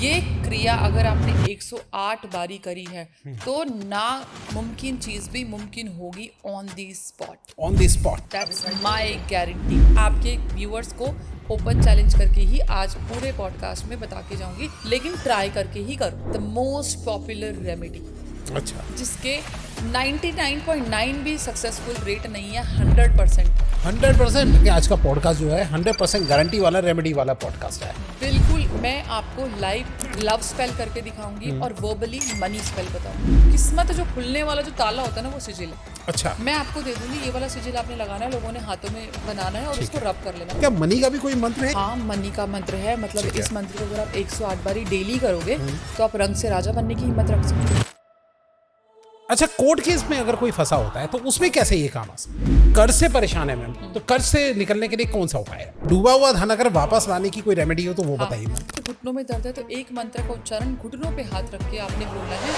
ये क्रिया अगर आपने 108 बारी करी है तो ना मुमकिन चीज भी मुमकिन होगी on the spot. That's my guarantee. आपके व्यूअर्स को ओपन चैलेंज करके ही आज पूरे पॉडकास्ट में बता के जाऊंगी, लेकिन ट्राई करके ही करो। द मोस्ट पॉपुलर रेमेडी, अच्छा, जिसके 99.9 भी सक्सेसफुल रेट नहीं है, 100%। 100% आज का पॉडकास्ट जो है 100% गारंटी वाला रेमेडी वाला पॉडकास्ट है। बिल्कुल। मैं आपको लाइव लव स्पेल करके दिखाऊंगी और वर्बली मनी स्पेल बताऊंगी। किस्मत जो खुलने वाला जो ताला होता है ना, वो सिजिल है। अच्छा, मैं आपको दे दूंगी, ये वाला सिजिल आपने लगाना है, लोगों ने हाथों में बनाना है और उसको रब कर लेना। क्या मनी का भी कोई मंत्र है? हाँ, मनी का मंत्र है। मतलब इस मंत्र को अगर आप 108 बारी डेली करोगे तो आप रंग से राजा बनने की हिम्मत रख सकते हो। अच्छा, कोर्ट केस में अगर कोई फंसा होता है तो उसमें कैसे ये काम आ सकता है? कर्ज से परेशान है मैम, तो कर्ज से निकलने के लिए कौन सा उपाय है? डूबा हुआ धन अगर वापस लाने की कोई रेमेडी हो तो वो बताइए मैम। तो घुटनों में दर्द है तो एक मंत्र का उच्चारण घुटनों पे हाथ रख के आपने बोलना है।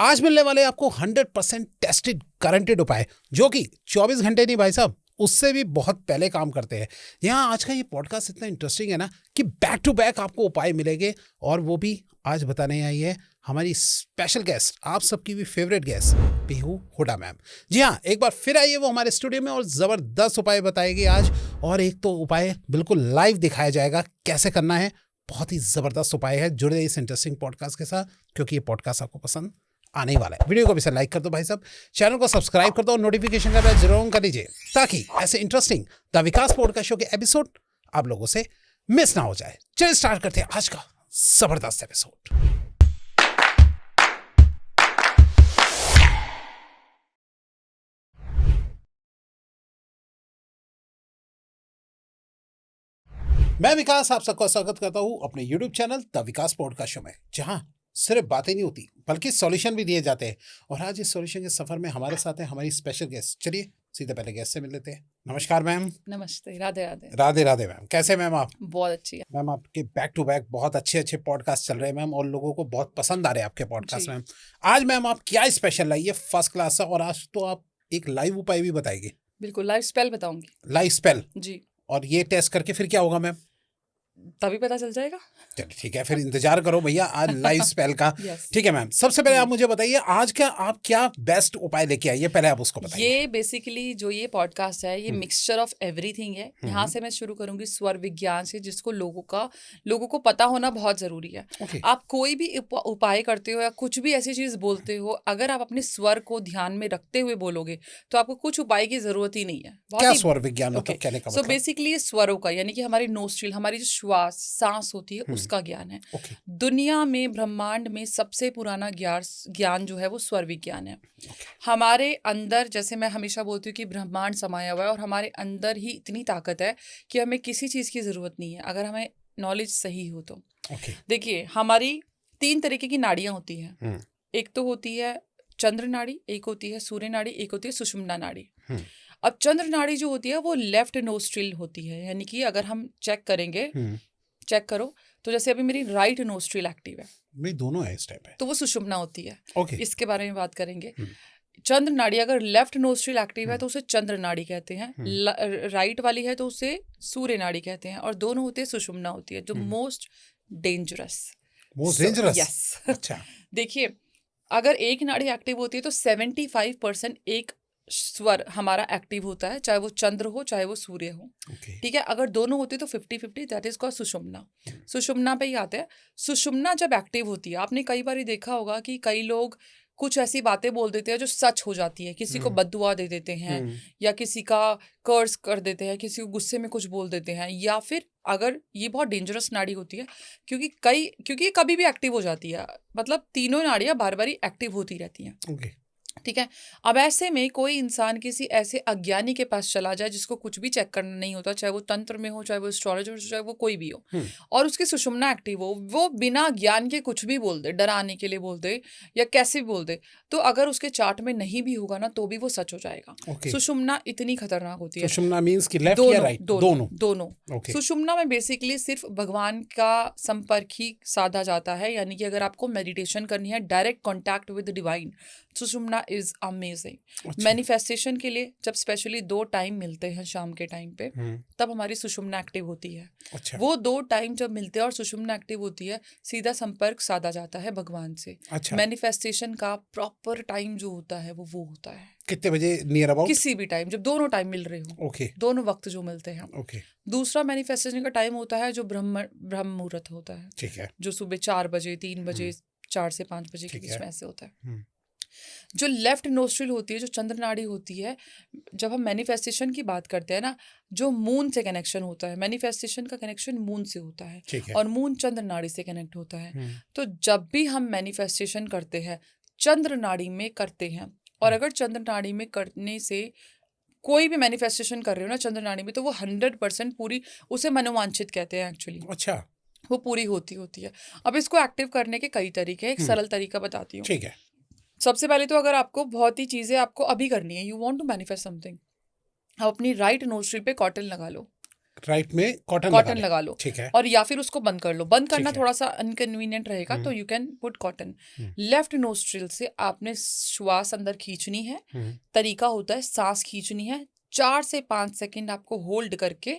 आज मिलने वाले आपको 100% टेस्टेड गारंटेड उपाय, जो कि 24 घंटे नहीं भाई साहब, उससे भी बहुत पहले काम करते हैं। यहाँ आज का ये पॉडकास्ट इतना इंटरेस्टिंग है ना कि बैक टू बैक आपको उपाय मिलेंगे, और वो भी आज बताने आई है हमारी स्पेशल गेस्ट, आप सबकी भी favourite guest Pihu Hooda ma'am. जी हाँ, एक बार फिर आइए वो हमारे स्टूडियो में और ज़बरदस्त उपाय बताएगी आज। और एक तो उपाय बिल्कुल लाइव दिखाया जाएगा कैसे करना है, बहुत ही ज़बरदस्त उपाय है। जुड़े इस इंटरेस्टिंग पॉडकास्ट के साथ, क्योंकि ये पॉडकास्ट आपको पसंद आने वाला है। वीडियो को भी से लाइक कर दो भाई साहब, चैनल को सब्सक्राइब कर दो और नोटिफिकेशन का बेल जरूर कर दीजिए, ताकि ऐसे interesting the Vikas podcast show के एपिसोड आप लोगों से मिस ना हो जाए। चलिए स्टार्ट करते हैं आज का जबरदस्त एपिसोड। मैं विकास आप सबका स्वागत करता हूं अपने YouTube channel the Vikas podcast show में, जहां सिर्फ बातें नहीं होती बल्कि सॉल्यूशन भी दिए जाते हैं। और आज इस सॉल्यूशन के सफर में हमारे साथ है हमारी स्पेशल गेस्ट। चलिए सीधे पहले गेस्ट से मिल लेते हैं। नमस्कार मैम। नमस्ते, राधे राधे। राधे राधे मैम, कैसे मैम आप? बहुत अच्छी है मैम, आपके बैक टू बैक बहुत अच्छे पॉडकास्ट चल रहे हैं मैम, और लोगों को बहुत पसंद आ रहे हैं आपके पॉडकास्ट मैम। आज मैम आप क्या स्पेशल लाइए फर्स्ट क्लास सा, और आज तो आप एक लाइव उपाय भी बताएंगे। बिल्कुल, लाइव स्पेल बताऊंगी। लाइव स्पेल जी, और ये टेस्ट करके फिर क्या होगा मैम? तभी पता चल जाएगा। चलिए ठीक है, फिर इंतजार करो भैया आज लाइव स्पेल का। Yes. ठीक है मैम, सबसे पहले आप मुझे बताइए आज का आप क्या बेस्ट उपाय लेके आइए, पहले आप उसको बताइए। ये बेसिकली जो ये पॉडकास्ट है, ये मिक्सचर ऑफ एवरीथिंग है। यहाँ से मैं शुरू करूंगी स्वर विज्ञान से, जिसको लोगों को पता होना बहुत जरूरी है। Okay. आप कोई भी उपाय करते हो या कुछ भी ऐसी चीज बोलते हो, अगर आप अपने स्वर को ध्यान में रखते हुए बोलोगे तो आपको कुछ उपाय की जरूरत ही नहीं है। क्या स्वर विज्ञान मतलब कहने का सो मतलब? बेसिकली स्वरों का, यानी कि हमारी नोस्ट्रिल, हमारी जो श्वास सांस होती है, उसका ज्ञान है। Okay. दुनिया में, ब्रह्मांड में सबसे पुराना ज्ञान जो है वो स्वर विज्ञान है। हमारे अंदर, जैसे मैं हमेशा बोलती हूँ कि ब्रह्मांड समाया हुआ है, और हमारे अंदर ही इतनी ताकत है कि हमें किसी चीज की जरूरत नहीं है, अगर हमें नॉलेज सही हो तो। Okay. देखिए, हमारी 3 तरीके की नाड़ियां होती हैं। एक तो होती है चंद्र नाड़ी, एक होती है सूर्य नाड़ी, एक होती है सुषुम्ना नाड़ी। अब चंद्र नाड़ी जो होती है वो लेफ्ट नोस्ट्रिल होती है, यानी कि अगर हम चेक करेंगे, चेक करो तो जैसे अभी मेरी राइट नोस्ट्रिल एक्टिव है, मेरी दोनों है इस टाइप है, तो वो सुषुम्ना होती है। Okay. इसके बारे में बात करेंगे। चंद्र नाड़ी अगर लेफ्ट नोस्ट्रिल एक्टिव है तो उसे चंद्र नाड़ी कहते हैं, राइट वाली है तो उसे सूर्य नाड़ी कहते हैं, और दोनों होते हैं सुषुम्ना होती है, जो मोस्ट डेंजरस। यस। अच्छा, देखिए, अगर एक नाड़ी एक्टिव होती है तो 75% एक स्वर हमारा एक्टिव होता है, चाहे वो चंद्र हो चाहे वो सूर्य हो। Okay. ठीक है, अगर दोनों होती है तो 50-50, दैट इज कॉल्ड सुषुम्ना। सुषुम्ना पे ही आते हैं। सुषुम्ना जब एक्टिव होती है, आपने कई बार देखा होगा कि कई लोग कुछ ऐसी बातें बोल देते हैं जो सच हो जाती है, किसी को बद्दुआ दे देते हैं, या किसी का कर्स कर देते हैं, किसी को गुस्से में कुछ बोल देते हैं, या फिर अगर ये बहुत डेंजरस नाड़ी होती है, क्योंकि ये कभी भी एक्टिव हो जाती है, मतलब तीनों नाड़ियां बार बार एक्टिव होती रहती हैं। Okay. ठीक है। अब ऐसे में कोई इंसान किसी ऐसे अज्ञानी के पास चला जाए जिसको कुछ भी चेक करना नहीं होता, चाहे वो तंत्र में हो, चाहे वो एस्ट्रोलॉजर हो, चाहे वो कोई भी हो, और उसकी सुषुम्ना एक्टिव हो, वो बिना ज्ञान के कुछ भी बोल दे, डराने के लिए बोल दे या कैसे भी बोल दे, तो अगर उसके चार्ट में नहीं भी होगा ना तो भी वो सच हो जाएगा। Okay. सुषुम्ना इतनी खतरनाक होती है। सुषुम्ना मींस कि लेफ्ट या राइट? दोनों। Okay. सुषुम्ना में बेसिकली सिर्फ भगवान का संपर्क ही साधा जाता है, यानी कि अगर आपको मेडिटेशन करनी है, direct contact with divine, Sushumna Sushumna is amazing. अच्छा। मैनिफेस्टेशन के लिए जब स्पेशली 2 टाइम मिलते हैं शाम के टाइम पे, तब हमारी सुषुम्ना एक्टिव होती है। अच्छा। वो 2 टाइम जब मिलते हैं और सुषुम्ना एक्टिव होती है, सीधा संपर्क साधा जाता है भगवान से। अच्छा। मैनिफेस्टेशन का प्रॉपर टाइम जो होता है वो होता है कितने बजे नियर अबाउट? किसी भी टाइम, जब दोनों टाइम मिल रहे हो, ओके। दोनों वक्त जो मिलते हैं। ओके। दूसरा मैनिफेस्टेशन का टाइम होता है जो ब्रह्म मुहूर्त होता है, ठीक है। जो सुबह 4 बजे 3 बजे 4 से 5 बजे के ठीक बीच है। में ऐसे होता है। हम्म। जो लेफ्ट नोस्ट्रिल होती है, जो चंद्र नाड़ी होती है, जब हम मैनिफेस्टेशन की बात करते हैं ना, जो मून से कनेक्शन होता है, मैनिफेस्टेशन का कनेक्शन मून से होता है ठीक है। और मून चंद्र नाड़ी से कनेक्ट होता है। हम्म। तो जब भी हम मैनिफेस्टेशन करते हैं चंद्र नाड़ी में करते हैं, और अगर चंद्र नाड़ी में करने से कोई भी मैनिफेस्टेशन कर रहे हो ना चंद्र नाड़ी में, तो वो 100% पूरी, उसे मनोवांछित कहते हैं एक्चुअली, अच्छा। वो पूरी होती है। अब इसको एक्टिव करने के कई तरीके हैं, एक सरल तरीका बताती हूँ। ठीक है। सबसे पहले तो अगर आपको बहुत ही चीजें आपको अभी करनी है, you want to manifest something, आप अपनी राइट नोस्ट्रिल पे कॉटन लगा लो, राइट में कॉटन लगा लो, ठीक है। और या फिर उसको बंद कर लो। बंद करना ठीक है। थोड़ा सा इनकन्वीनियंट रहेगा, तो you can put cotton. Left nostril से आपने श्वास अंदर खींचनी है। तरीका होता है, सांस खींचनी है, 4 से 5 सेकंड आपको होल्ड करके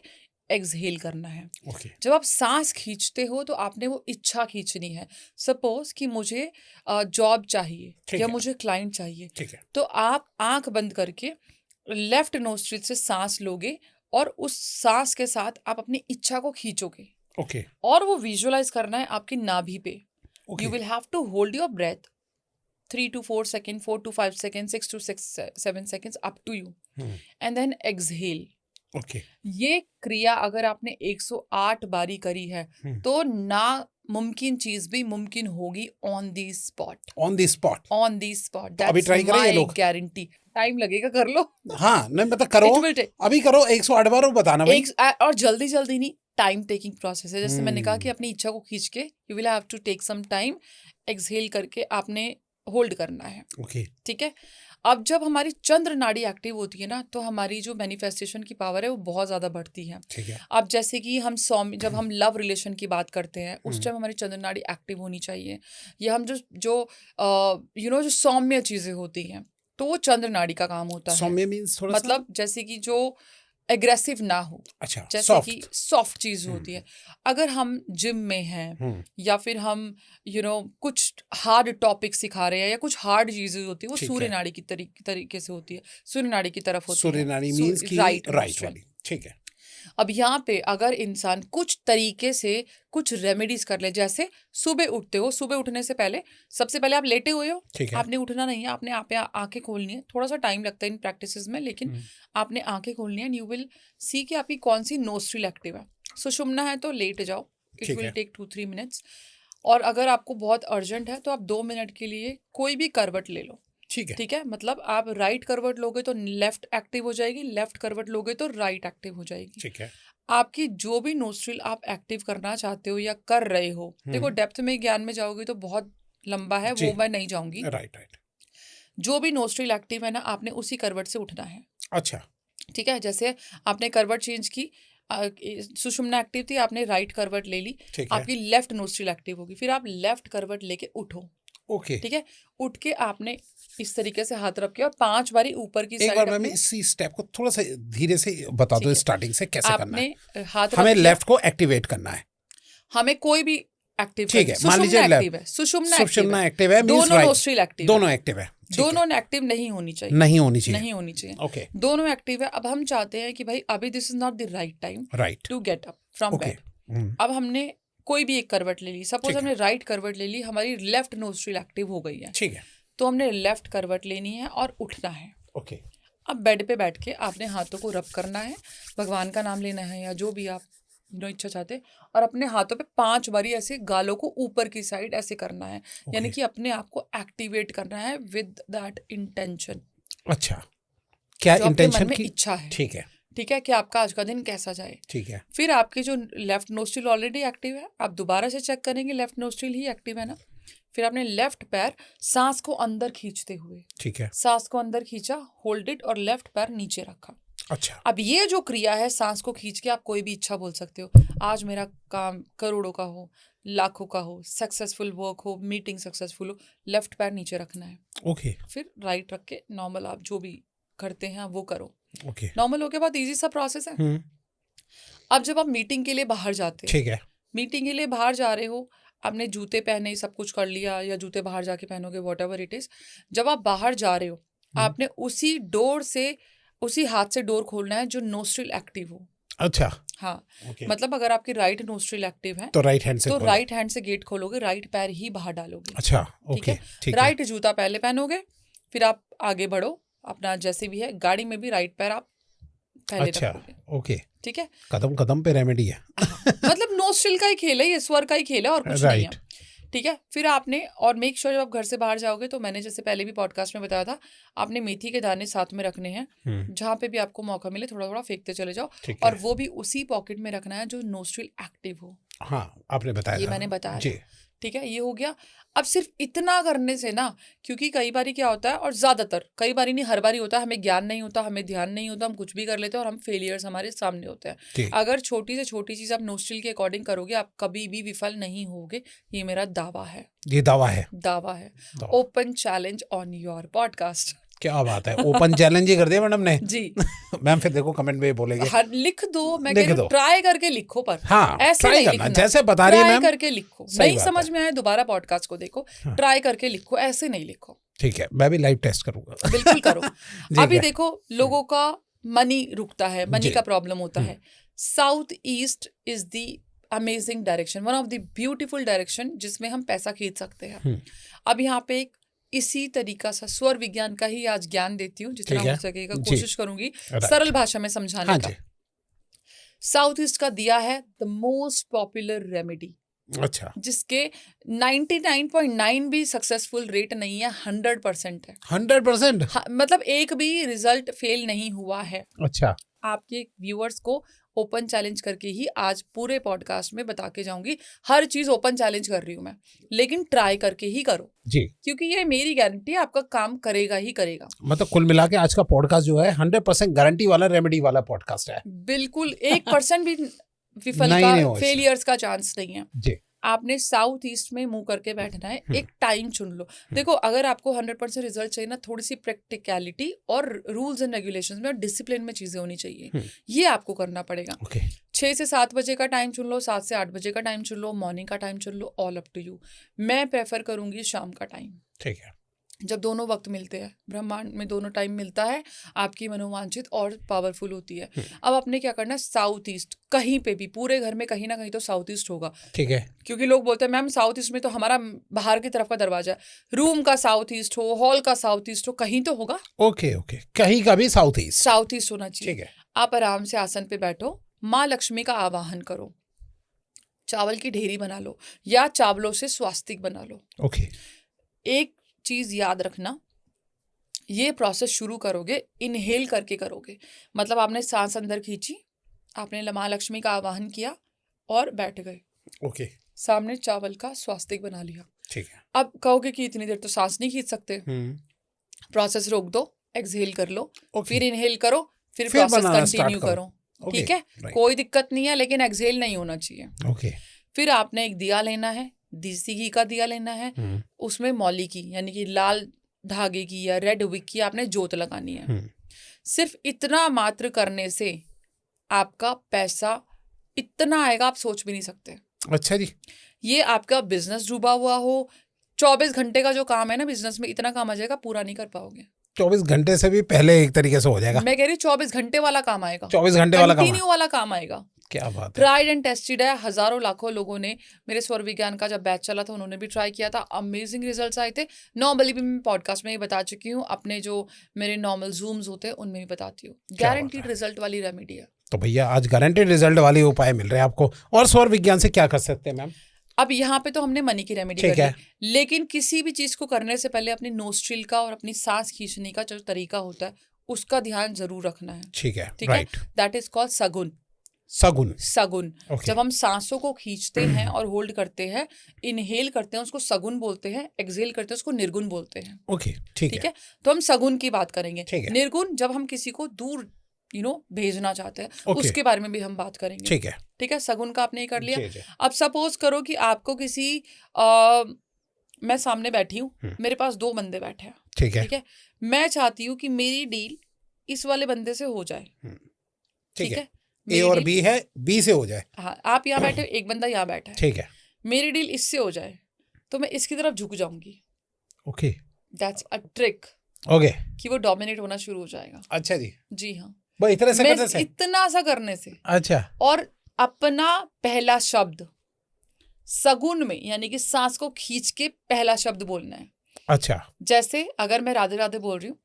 एक्सहेल करना है। ओके। जब आप सांस खींचते हो तो आपने वो इच्छा खींचनी है। सपोज कि मुझे जॉब चाहिए ठीक या है। मुझे क्लाइंट चाहिए, ठीक है। तो आप आंख बंद करके लेफ्ट नोस्ट्रिल से सांस लोगे और उस सांस के साथ आप अपनी इच्छा को खींचोगे, ओके। और वो विजुअलाइज करना है आपकी नाभि पे। Okay. You will have to hold your breath 3 to 4 seconds, 4 to 5 seconds, 6 to 7 seconds, up to you, and then exhale. Okay. ये क्रिया अगर आपने 108 बारी करी है तो नामुमकिन चीज भी मुमकिन होगी on the spot. On the spot. On the spot. अभी ट्राई करें ये लोग? गारंटी। टाइम लगेगा, कर लो। हाँ नहीं मतलब करो, It will take- अभी करो 108 बार और बताना भाई। और जल्दी जल्दी नहीं, टाइम टेकिंग प्रोसेस है। जैसे मैंने कहा कि अपनी इच्छा को खींच के you will have to take some time, exhale करके आपने होल्ड करना है। ओके। ठीक है। अब जब हमारी चंद्र नाड़ी एक्टिव होती है ना, तो हमारी जो मैनिफेस्टेशन की पावर है वो बहुत ज्यादा बढ़ती है। ठीक है। अब जैसे कि जब हम लव रिलेशन की बात करते हैं, उस टाइम हमारी चंद्र नाड़ी एक्टिव होनी चाहिए। या हम जो सौम्य चीजें होती हैं, तो वो चंद्र नाड़ी का काम होता है। सौम्य मींस थोड़ा मतलब जैसे कि जो एग्रेसिव ना हो, अच्छा, जैसे soft. कि सॉफ्ट चीज होती है। अगर हम जिम में हैं या फिर हम कुछ हार्ड टॉपिक सिखा रहे हैं या कुछ हार्ड चीजें होती है, वो सूर्य नाड़ी की तरीके से होती है, सूर्य नाड़ी की तरफ होती है। सूर्य नाड़ी मींस की राइट वाली। ठीक है। अब यहाँ पे अगर इंसान कुछ तरीके से कुछ रेमेडीज कर ले, जैसे सुबह उठते हो, सुबह उठने से पहले सबसे पहले आप लेटे हुए हो, आपने उठना नहीं है, आपने आंखें खोलनी है। थोड़ा सा टाइम लगता है इन प्रैक्टिसेस में, लेकिन आपने आंखें खोलनी है एंड यू विल सी कि आपकी कौन सी नोस्ट्रिल एक्टिव है। सुषुम्ना है तो लेट जाओ, इट विल टेक 2-3 मिनट्स। और अगर आपको बहुत अर्जेंट है तो आप 2 मिनट के लिए कोई भी करवट ले लो। ठीक है। मतलब आप राइट करवट लोगे तो लेफ्ट एक्टिव हो जाएगी, लेफ्ट करवट लोगे तो राइट एक्टिव हो जाएगी। ठीक है। आपकी जो भी नोस्ट्रिल आप एक्टिव करना चाहते हो या कर रहे हो, देखो डेप्थ में ज्ञान में जाओगे तो बहुत लंबा है, वो मैं नहीं जाऊंगी। राइट। जो भी नोस्ट्रिल एक्टिव है ना, आपने उसी करवट से उठना है। अच्छा। ठीक है। जैसे आपने करवट चेंज की, सुषुम्ना एक्टिव थी, आपने राइट करवट ले ली, आपकी लेफ्ट नोस्ट्रिल एक्टिव होगी, फिर आप लेफ्ट करवट लेके उठो। ओके। ठीक है। उठ के आपने इस तरीके से हाथ रख के और 5 बारी ऊपर की साइड। एक बार मैं इसी स्टेप को थोड़ा सा धीरे से बता दो, स्टार्टिंग से कैसे करना है। हाथ हमें लेफ्ट को एक्टिवेट करना है। हमें कोई भी एक्टिव, ठीक है, मान लीजिए एक्टिव है, सुषुम्ना एक्टिव है, दोनों नोस्ट्रिल एक्टिव, दोनों एक्टिव है। दोनों एक्टिव नहीं होनी चाहिए, नहीं होनी चाहिए, नहीं होनी चाहिए। ओके। दोनों एक्टिव है। अब हम चाहते हैं कि भाई अभी this is not the right time to get up from bed. अब हमने कोई भी एक करवट ले ली, सपोज हमने राइट करवट ले ली, हमारी लेफ्ट नोस्ट्रिल एक्टिव हो गई है। ठीक है। तो हमने लेफ्ट करवट लेनी है और उठना है। ओके। अब बेड पे बैठ के आपने हाथों को रब करना है, भगवान का नाम लेना है या जो भी आप इच्छा चाहते, और अपने हाथों पे 5 बारी ऐसे गालों को ऊपर की साइड ऐसे करना है, यानी कि अपने आप को एक्टिवेट करना है विद दैट इंटेंशन। अच्छा, क्या इंटेंशन की इच्छा है? ठीक है। ठीक है, कि आपका आज का दिन कैसा जाए। ठीक है। फिर आपकी जो लेफ्ट नोस्ट्रिल ऑलरेडी एक्टिव है, आप दोबारा से चेक करेंगे लेफ्ट नोस्ट्रिल ही एक्टिव है ना। फिर आपने लेफ्ट पैर सांस को अंदर खींचते हुए, ठीक है, सांस को अंदर खींचा, होल्ड इट, और लेफ्ट पैर नीचे रखा। अच्छा। अब ये जो क्रिया है, सांस को खींच के आप कोई भी इच्छा बोल सकते हो। आज मेरा काम करोड़ों का हो, लाखों का हो, सक्सेसफुल वर्क हो, मीटिंग सक्सेसफुल हो, लेफ्ट पैर नीचे रखना है, ओके फिर राइट रख के नॉर्मल आप जो भी करते हैं वो करो। ओके। नॉर्मल हो के बाद इजी सा प्रोसेस है। अब जब आप मीटिंग के लिए बाहर जाते हो, ठीक है। मीटिंग के लिए बाहर जा रहे हो, आपने जूते पहने, सब कुछ कर लिया, या जूते बाहर जाके पहनोगे, व्हाटएवर इट इज। जब आप बाहर जा रहे हो, आपने उसी डोर से, उसी हाथ से डोर खोलना है जो नोस्ट्रिल एक्टिव हो। अच्छा। हाँ, ओके। मतलब अगर आपकी राइट नोस्ट्रिल एक्टिव है तो राइट हैंड से तो खोलो। राइट हैंड से गेट खोलोगे, राइट पैर ही बाहर डालोगे। अच्छा ठीक ओके है। ठीक है। राइट जूता पहले पहनोगे, फिर आप आगे बढ़ो, अपना जैसे भी है, गाड़ी में भी राइट पैर आप पहले अच्छा रखोगे। ओके। ठीक है। कदम कदम पे रेमेडी है। मतलब नोस्ट्रिल का ही खेल है ये, स्वर का ही खेल है और कुछ नहीं है। राइट। ठीक है। फिर आपने, और मेक श्योर जब आप घर से बाहर जाओगे तो मैंने जैसे पहले भी पॉडकास्ट में बताया था, आपने मेथी के दाने साथ में रखने हैं। जहाँ पे भी आपको मौका मिले थोड़ा थोड़ा फेंकते चले जाओ, ठीक और है। वो भी उसी पॉकेट में रखना है जो नोस्ट्रिल एक्टिव हो। हाँ आपने बताया ये था। मैंने बताया जी। था। ठीक है, ये हो गया। अब सिर्फ इतना करने से ना, क्योंकि कई बारी क्या होता है, और ज्यादातर, कई बारी नहीं, हर बारी होता है, हमें ज्ञान नहीं होता, हमें ध्यान नहीं होता, हम कुछ भी कर लेते हैं और हम फेलियर्स हमारे सामने होते हैं। जी। अगर छोटी से छोटी चीज आप नोस्ट्रिल के अकॉर्डिंग करोगे, आप कभी भी विफल नहीं होगे। ये मेरा दावा है। ये दावा है। दावा है। दावा। Open challenge on your podcast. क्या बात है, ओपन चैलेंज ही कर दिया मैडम ने। जी। मैम फिर देखो कमेंट में बोलेंगे। हर लिख दो, मैं लिख कह रही दो। हूँ ट्राई करके लिखो, पर हाँ ऐसे ट्राई नहीं करना, लिखना। जैसे बता रही है ट्राई मैम। करके लिखो, सही नहीं बात समझ है। में आए दोबारा पॉडकास्ट को देखो, हाँ। ट्राई करके लिखो, ऐसे नहीं लिखो। ठीक है, मैं भी लाइव टेस्ट करूंगा। बिल्कुल करो। ठीक अभी है। देखो, लोगों का मनी रुकता है, मनी जी। का प्रॉब्लम होता है। South east is the amazing direction, one of the beautiful direction जिसमें हम पैसा खींच सकते हैं। अब यहाँ पे एक इसी तरीका सा स्वर विज्ञान का ही आज ज्ञान देती हूँ, जितना ठीक है। हो सकेगा जी। कोशिश करूंगी राइट। सरल भाषा में समझाने हाँ का। जी। साउथ ईस्ट का दिया है द मोस्ट पॉपुलर रेमेडी, अच्छा। जिसके 99.9 भी सक्सेसफुल रेट नहीं है, 100% है। 100%। हाँ, मतलब एक भी रिजल्ट फेल नहीं हुआ है। अच्छा। आपके व्यूअर्स को ओपन चैलेंज करके ही आज पूरे पॉडकास्ट में बता के जाऊंगी। हर चीज ओपन चैलेंज कर रही हूँ मैं, लेकिन ट्राई करके ही करो, जी। क्योंकि ये मेरी गारंटी है, आपका काम करेगा ही करेगा। मतलब कुल मिला के आज का पॉडकास्ट जो है 100% गारंटी वाला, रेमेडी वाला पॉडकास्ट है। बिल्कुल 1% भी विफल नहीं का, हो इससे। फेलियर्स का चांस नहीं है। जी। आपने साउथ ईस्ट में मुंह करके बैठना है, एक टाइम चुन लो। देखो, अगर आपको 100% रिजल्ट चाहिए ना, थोड़ी सी प्रैक्टिकलिटी और रूल्स एंड रेगुलेशंस में और डिसिप्लिन में चीजें होनी चाहिए। ये आपको करना पड़ेगा। ओके। 6 से 7 बजे का टाइम चुन लो, 7 से 8 बजे का टाइम चुन लो, मॉर्निंग का टाइम चुन लो, ऑल अप टू यू। मैं प्रेफर करूंगी शाम का टाइम, ठीक है। जब दोनों वक्त मिलते हैं, ब्रह्मांड में दोनों टाइम मिलता है, आपकी मनोवांछित और पावरफुल होती है। अब आपने क्या करना है, साउथ ईस्ट, कहीं पे भी, पूरे घर में कहीं ना कहीं तो साउथ ईस्ट होगा। ठीक है। क्योंकि लोग बोलते हैं मैम साउथ ईस्ट में तो हमारा बाहर की तरफ का दरवाजा है, रूम का साउथ ईस्ट हो, हॉल का साउथ ईस्ट हो, कहीं तो होगा। ओके ओके, कहीं का भी साउथ ईस्ट। साउथ ईस्ट होना चाहिए। ठीक है। आप आराम से आसन पे बैठो, माँ लक्ष्मी का आवाहन करो, चावल की ढेरी बना लो या चावलों से स्वास्तिक बना लो। ओके। एक चीज याद रखना, ये प्रोसेस शुरू करोगे इनहेल करके करोगे, मतलब आपने सांस अंदर खींची, आपने माँ लक्ष्मी का आवाहन किया और बैठ गए, ओके। सामने चावल का स्वास्तिक बना लिया। ठीक है। अब कहोगे कि इतनी देर तो सांस नहीं खींच सकते, प्रोसेस रोक दो, एक्सहेल कर लो, फिर इनहेल करो, फिर प्रोसेस बनाना कंटिन्यू start करो। ओके, ठीक है, राइट। कोई दिक्कत नहीं है, लेकिन एक्सहेल नहीं होना चाहिए। ओके। फिर आपने एक दिया लेना है, देसी घी का दिया लेना है, उसमें मौली की यानी कि लाल धागे की या रेड विक की आपने जोत लगानी है। सिर्फ इतना मात्र करने से आपका पैसा इतना आएगा, आप सोच भी नहीं सकते। अच्छा जी। ये आपका बिजनेस डूबा हुआ हो, 24 घंटे का जो काम है ना बिजनेस में, इतना काम आ जाएगा, पूरा नहीं कर पाओगे। 24 घंटे से भी पहले एक तरीके से हो जाएगा। मैं कह रही 24 घंटे वाला काम आएगा, 24 घंटे वाला काम। कंटिन्यू वाला काम आएगा। क्या बात है। ट्राइड एंड टेस्टेड है, हजारों लाखों लोगों ने, मेरे स्वर विज्ञान का जब बैच चला था उन्होंने भी ट्राई किया था, अमेजिंग रिजल्ट्स आए थे। नॉर्मली भी मैं पॉडकास्ट में ही बता चुकी हूँ, अपने जो मेरे नॉर्मल जूम्स होते हैं उनमें भी बताती हूँ। गारंटीड रिजल्ट वाली रेमेडी है। तो भैया आज गारंटेड रिजल्ट वाले उपाय मिल रहे हैं आपको। और स्वर विज्ञान से क्या कर सकते हैं मैम? अब यहाँ पे तो हमने मनी की रेमेडी ठीक कर है। ली, लेकिन किसी भी चीज को करने से पहले अपनी नोस्ट्रिल का और अपनी सांस खींचने का जो तरीका होता है उसका ध्यान जरूर रखना है। ठीक है, ठीक है, राइट। दैट इज कॉल्ड सगुन। सगुन। सगुन। Okay. जब हम सांसों को खींचते हैं और होल्ड करते हैं, इनहेल करते हैं उसको सगुन बोलते हैं, एक्सहेल करते हैं उसको निर्गुण बोलते हैं। ओके, ठीक ठीक है। है, तो हम सगुन की बात करेंगे। ठीक है। निर्गुण जब हम किसी को दूर भेजना चाहते हैं, Okay. उसके बारे में भी हम बात करेंगे। ठीक है। ठीक है, शगुन का आपने ये कर लिया। जी, जी। अब सपोज करो कि आपको किसी मैं सामने बैठी हूँ, मेरे पास 2 बंदे बैठे हैं, ठीक है। ठीक है, मैं चाहती हूँ कि मेरी डील इस वाले बंदे से हो जाए, ठीक है। ए मेरी और डील- बी है, बी से हो जाए। हाँ, आप यहाँ बैठे हो, एक बंदा यहाँ बैठा है, ठीक है। मेरी डील इससे हो जाए तो मैं इसकी तरफ झुक जाऊंगी। Okay. That's a trick okay. कि वो डोमिनेट होना शुरू हो जाएगा। अच्छा जी। जी हाँ, बस इतने से मैं करने से? इतना सा करने से। अच्छा। और अपना पहला शब्द सगुन में, यानी कि सांस को खींच के पहला शब्द बोलना है। अच्छा। जैसे अगर मैं राधे राधे बोल रही हूँ,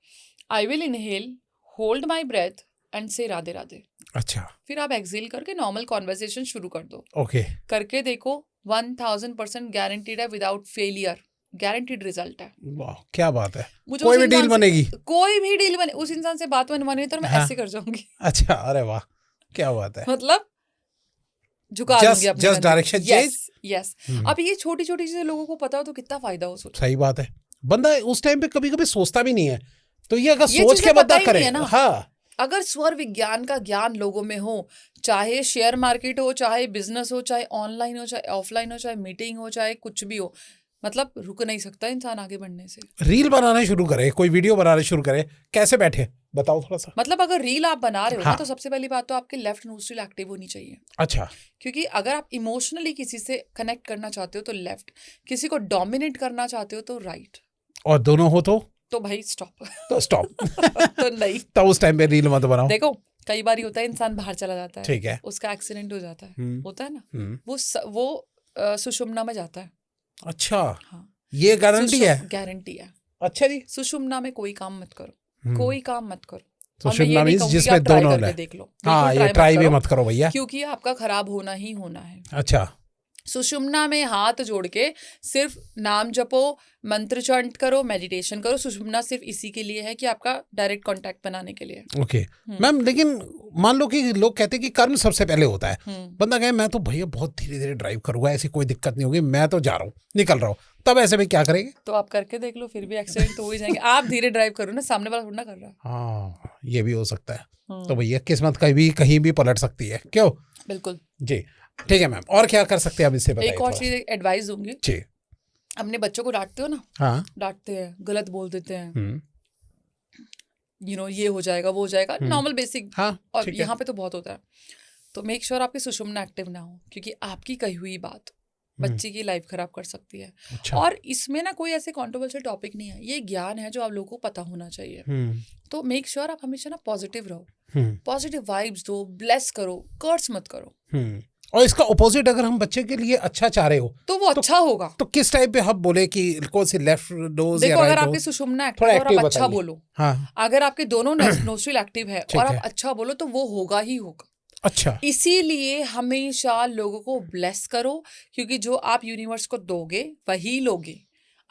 I will inhale, hold my breath and say Radhe Radhe. अच्छा। फिर आप एक्सेल करके नॉर्मल कॉन्वर्सेशन शुरू कर दो। ओके। करके देखो, 1000% गारंटीड है, विदाउट फेलियर, गारंटीड रिजल्ट है। वाह, क्या बात है। मुझे कोई उस भी डील इंसान से- बनेगी? कोई भी डील बने, उस इंसान से बात बनवानी है तो मैं हाँ। ऐसे कर जाऊंगी। अच्छा, अरे वाह, क्या बात है। मतलब झुका Just- दूंगी अपनी just गर्दन। direction Yes, change? yes। अब ये छोटी छोटी चीजें लोगों को पता हो तो कितना फायदा हो सोचो। सही बात है। बंदा उस टाइम पे कभी कभी सोचता भी नहीं है, तो ये अगर ये सोच चीजें के पता बंदा ही नहीं करे है ना। हाँ। अगर स्वर विज्ञान का ज्ञान लोगों में हो, चाहे शेयर मार्केट हो, चाहे बिजनेस हो, चाहे ऑनलाइन हो, चाहे ऑफलाइन हो, चाहे मीटिंग हो, चाहे कुछ भी हो, मतलब रुक नहीं सकता इंसान आगे बढ़ने से। रील बनाना शुरू करे, कोई वीडियो बनाना शुरू करे, कैसे बैठे बताओ थोड़ा सा। मतलब अगर रील आप बना रहे हो हाँ। ना, तो सबसे पहली बात तो आपके लेफ्ट नोस्ट्रिल एक्टिव होनी चाहिए। अच्छा। क्योंकि अगर आप इमोशनली किसी से कनेक्ट करना चाहते हो तो लेफ्ट, किसी को डोमिनेट करना चाहते हो तो राइट, और दोनों हो तो भाई स्टॉप। तो स्टॉप। तो नहीं, तो उस टाइम पे रील मत बनाओ। देखो कई बार होता है इंसान बाहर चला जाता है, ठीक है। उसका एक्सीडेंट हो जाता है, होता है ना, हम्म। वो सुषुम्ना में जाता है। अच्छा, हाँ, ये गारंटी है? गारंटी है। अच्छा जी। सुषुम्ना में कोई काम मत करो, कोई काम मत करो। तो और मैं ये सुषुम्ना नहीं मीन्स कहूंगी कि जिसमें आप ट्राई दोनों करके है। देख लो, हाँ, बिल्कुल ये ट्राई भी करो, मत करो भैया, क्योंकि आपका खराब होना ही होना है। अच्छा। सुषुम्ना में हाथ जोड़ के सिर्फ नाम जपो, मंत्र चंट करो, मेडिटेशन करो। सुषुम्ना सिर्फ इसी के लिए है कि आपका डायरेक्ट कांटेक्ट बनाने के लिए। ओके मैम, लेकिन मान लो कि लोग कहते हैं कि कर्म सबसे पहले होता है। बंदा कहे मैं तो भैया बहुत धीरे धीरे ड्राइव करूंगा, ऐसी कोई दिक्कत नहीं होगी, मैं तो जा रहा हूँ, निकल रहा हूँ, तब ऐसे में क्या करेंगे? तो आप करके देख लो, फिर भी एक्सीडेंट तो हो ही जाएंगे। आप धीरे ड्राइव करो ना, सामने वाला थोड़ा ना कर रहा है। हाँ, ये भी हो सकता है। तो भैया किस्मत कहीं भी पलट सकती है, क्यों? बिल्कुल जी। ठीक है मैम, और क्या कर सकते हैं आप इससे बताइए एक और थोड़ा। चीज एडवाइस दूंगी। जी। अपने बच्चों को डांटते हो ना, हाँ। डांटते हैं, गलत बोल देते हैं, ये हो जाएगा, वो हो जाएगा, नॉर्मल बेसिक। हाँ, और ठीक है। यहाँ पे तो बहुत होता है। तो मेक श्योर आपकी सुषुम्ना एक्टिव ना हो, क्योंकि आपकी कही हुई बात बच्चे की लाइफ खराब कर सकती है। अच्छा। और इसमें ना कोई ऐसे कॉन्ट्रोवर्शियल टॉपिक नहीं है, ये ज्ञान है जो आप लोगों को पता होना चाहिए। तो मेक श्योर आप हमेशा ना पॉजिटिव रहो, पॉजिटिव वाइब्स दो, ब्लेस करो, कर्स मत करो। और इसका ऑपोजिट अगर हम बच्चे के लिए अच्छा चाह रहे हो तो वो अच्छा होगा। तो किस टाइप पे हम बोले कि कौन सी लेफ्ट नोज या देखो, अगर राइट आपकी नोज? सुषुम्ना एक्टिव थोड़ा है और आप active अच्छा बताइए। बोलो, हाँ। अगर आपके दोनों नोस्ट्रिल एक्टिव है ठीक और है। आप अच्छा बोलो तो वो होगा ही होगा। अच्छा। इसीलिए हमेशा लोगों को ब्लेस करो, क्योंकि जो आप यूनिवर्स को दोगे वही लोगे।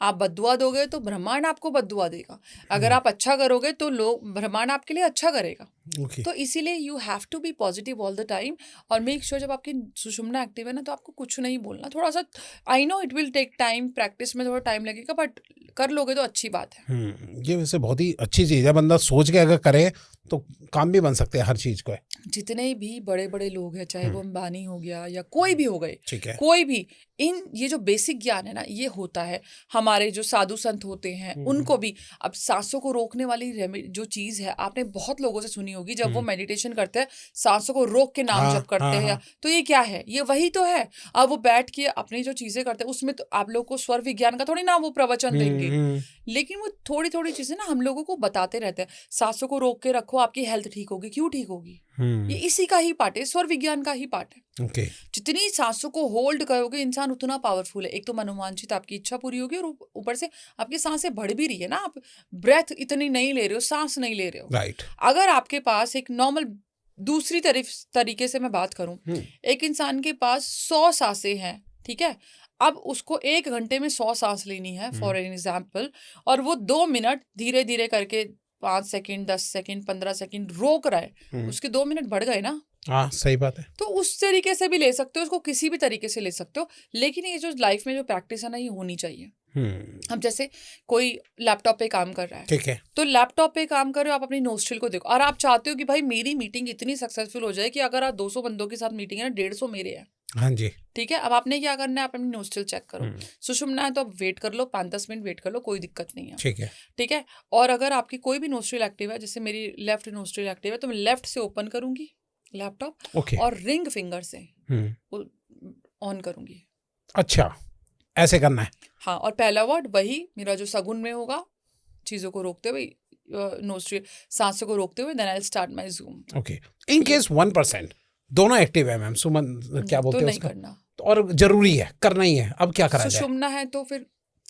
आप बद्दुआ दोगे तो ब्रह्मांड आपको बद्दुआ देगा, अगर आप अच्छा करोगे तो लोग ब्रह्मांड आपके लिए अच्छा करेगा। ओके। तो इसीलिए you have to be positive all the time. और मेक श्योर जब आपकी सुषुम्ना एक्टिव है ना, तो आपको कुछ नहीं बोलना, थोड़ा सा, I know it will take time, practice में थोड़ा टाइम लगेगा, बट कर लोगे तो अच्छी बात है। ये वैसे बहुत ही अच्छी चीज है, बंदा सोच के अगर करे तो काम भी बन सकते हैं हर चीज को। जितने भी बड़े बड़े लोग हैं, चाहे वो अंबानी हो गया या कोई भी हो गए, ठीक है। कोई भी, ये जो बेसिक ज्ञान है ना, ये होता है। हमारे जो साधु संत होते हैं उनको भी, अब सांसों को रोकने वाली जो चीज है, आपने बहुत लोगों से सुनी होगी, जब वो मेडिटेशन करते हैं सांसों को रोक के नाम जप करते हैं, तो ये क्या है? ये वही तो है। अब वो बैठ के अपनी जो चीजें करते हैं, उसमें तो आप लोग को स्वर विज्ञान का थोड़ी ना वो प्रवचन देंगे, लेकिन वो थोड़ी थोड़ी चीजें ना हम लोगों को बताते रहते हैं। सांसों को रोक के रखो, आपकी हेल्थ ठीक होगी। क्यों ठीक होगी? ये इसी का ही पार्ट है, स्वर विज्ञान का ही पार्ट है। ओके। जितनी सांसों को होल्ड करोगे, इंसान उतना पावरफुल है। एक तो मनोवांछित आपकी इच्छा पूरी होगी, और ऊपर से आपकी सांसें बढ़ भी रही है ना, आप ब्रेथ इतनी नहीं ले रहे हो, सांस नहीं ले रहे हो। राइट। अगर आपके पास एक नॉर्मल, दूसरी तरीके से मैं बात करूं, एक इंसान के पास 100 सांसें हैं, ठीक है, अब उसको 1 घंटे में 100 सांस लेनी है फॉर एन एग्जाम्पल, और वो 2 मिनट धीरे धीरे करके 5 सेकंड, 10 सेकंड, 15 सेकंड रोक रहा है, उसके 2 मिनट बढ़ गए ना। हाँ, सही बात है। तो उस तरीके से भी ले सकते हो, उसको किसी भी तरीके से ले सकते हो, लेकिन ये जो लाइफ में जो प्रैक्टिस है ना, ये होनी चाहिए। अब जैसे कोई लैपटॉप पे काम कर रहा है, ठीक है, तो लैपटॉप पे काम कर रहे हो, आप अपनी नोस्ट्रिल को देखो और आप चाहते हो कि भाई मेरी मीटिंग इतनी सक्सेसफुल हो जाए कि अगर आप 200 बंदों के साथ मीटिंग है ना, 150 मेरे हैं। हाँ जी, ठीक है, अब आपने क्या करना है, आप अपनी नोस्ट्रिल चेक करो। सुषुम्ना है तो आप वेट कर लो, 5-10 मिनट वेट कर लो, कोई दिक्कत नहीं है। ठीक है, ठीक है, और अगर आपकी कोई भी नोस्ट्रिल एक्टिव है, जैसे मेरी लेफ्ट नोस्ट्रिल एक्टिव है, तो मैं लेफ्ट से ओपन करूंगी लैपटॉप ओके, और रिंग फिंगर से ऑन करूंगी। अच्छा, ऐसे करना है। हाँ, और पहला वर्ड वही मेरा जो सगुन में होगा, चीजों को रोकते हुए, नोस्ट्रिल सांसों को रोकते हुए, then I will start my Zoom. Okay, in case 1% दोनों एक्टिव है मैम, सुमन क्या बोलते तो हैं नहीं उसका, करना, और जरूरी है, करना ही है, अब क्या करा जाए? सुषुम्ना है तो फिर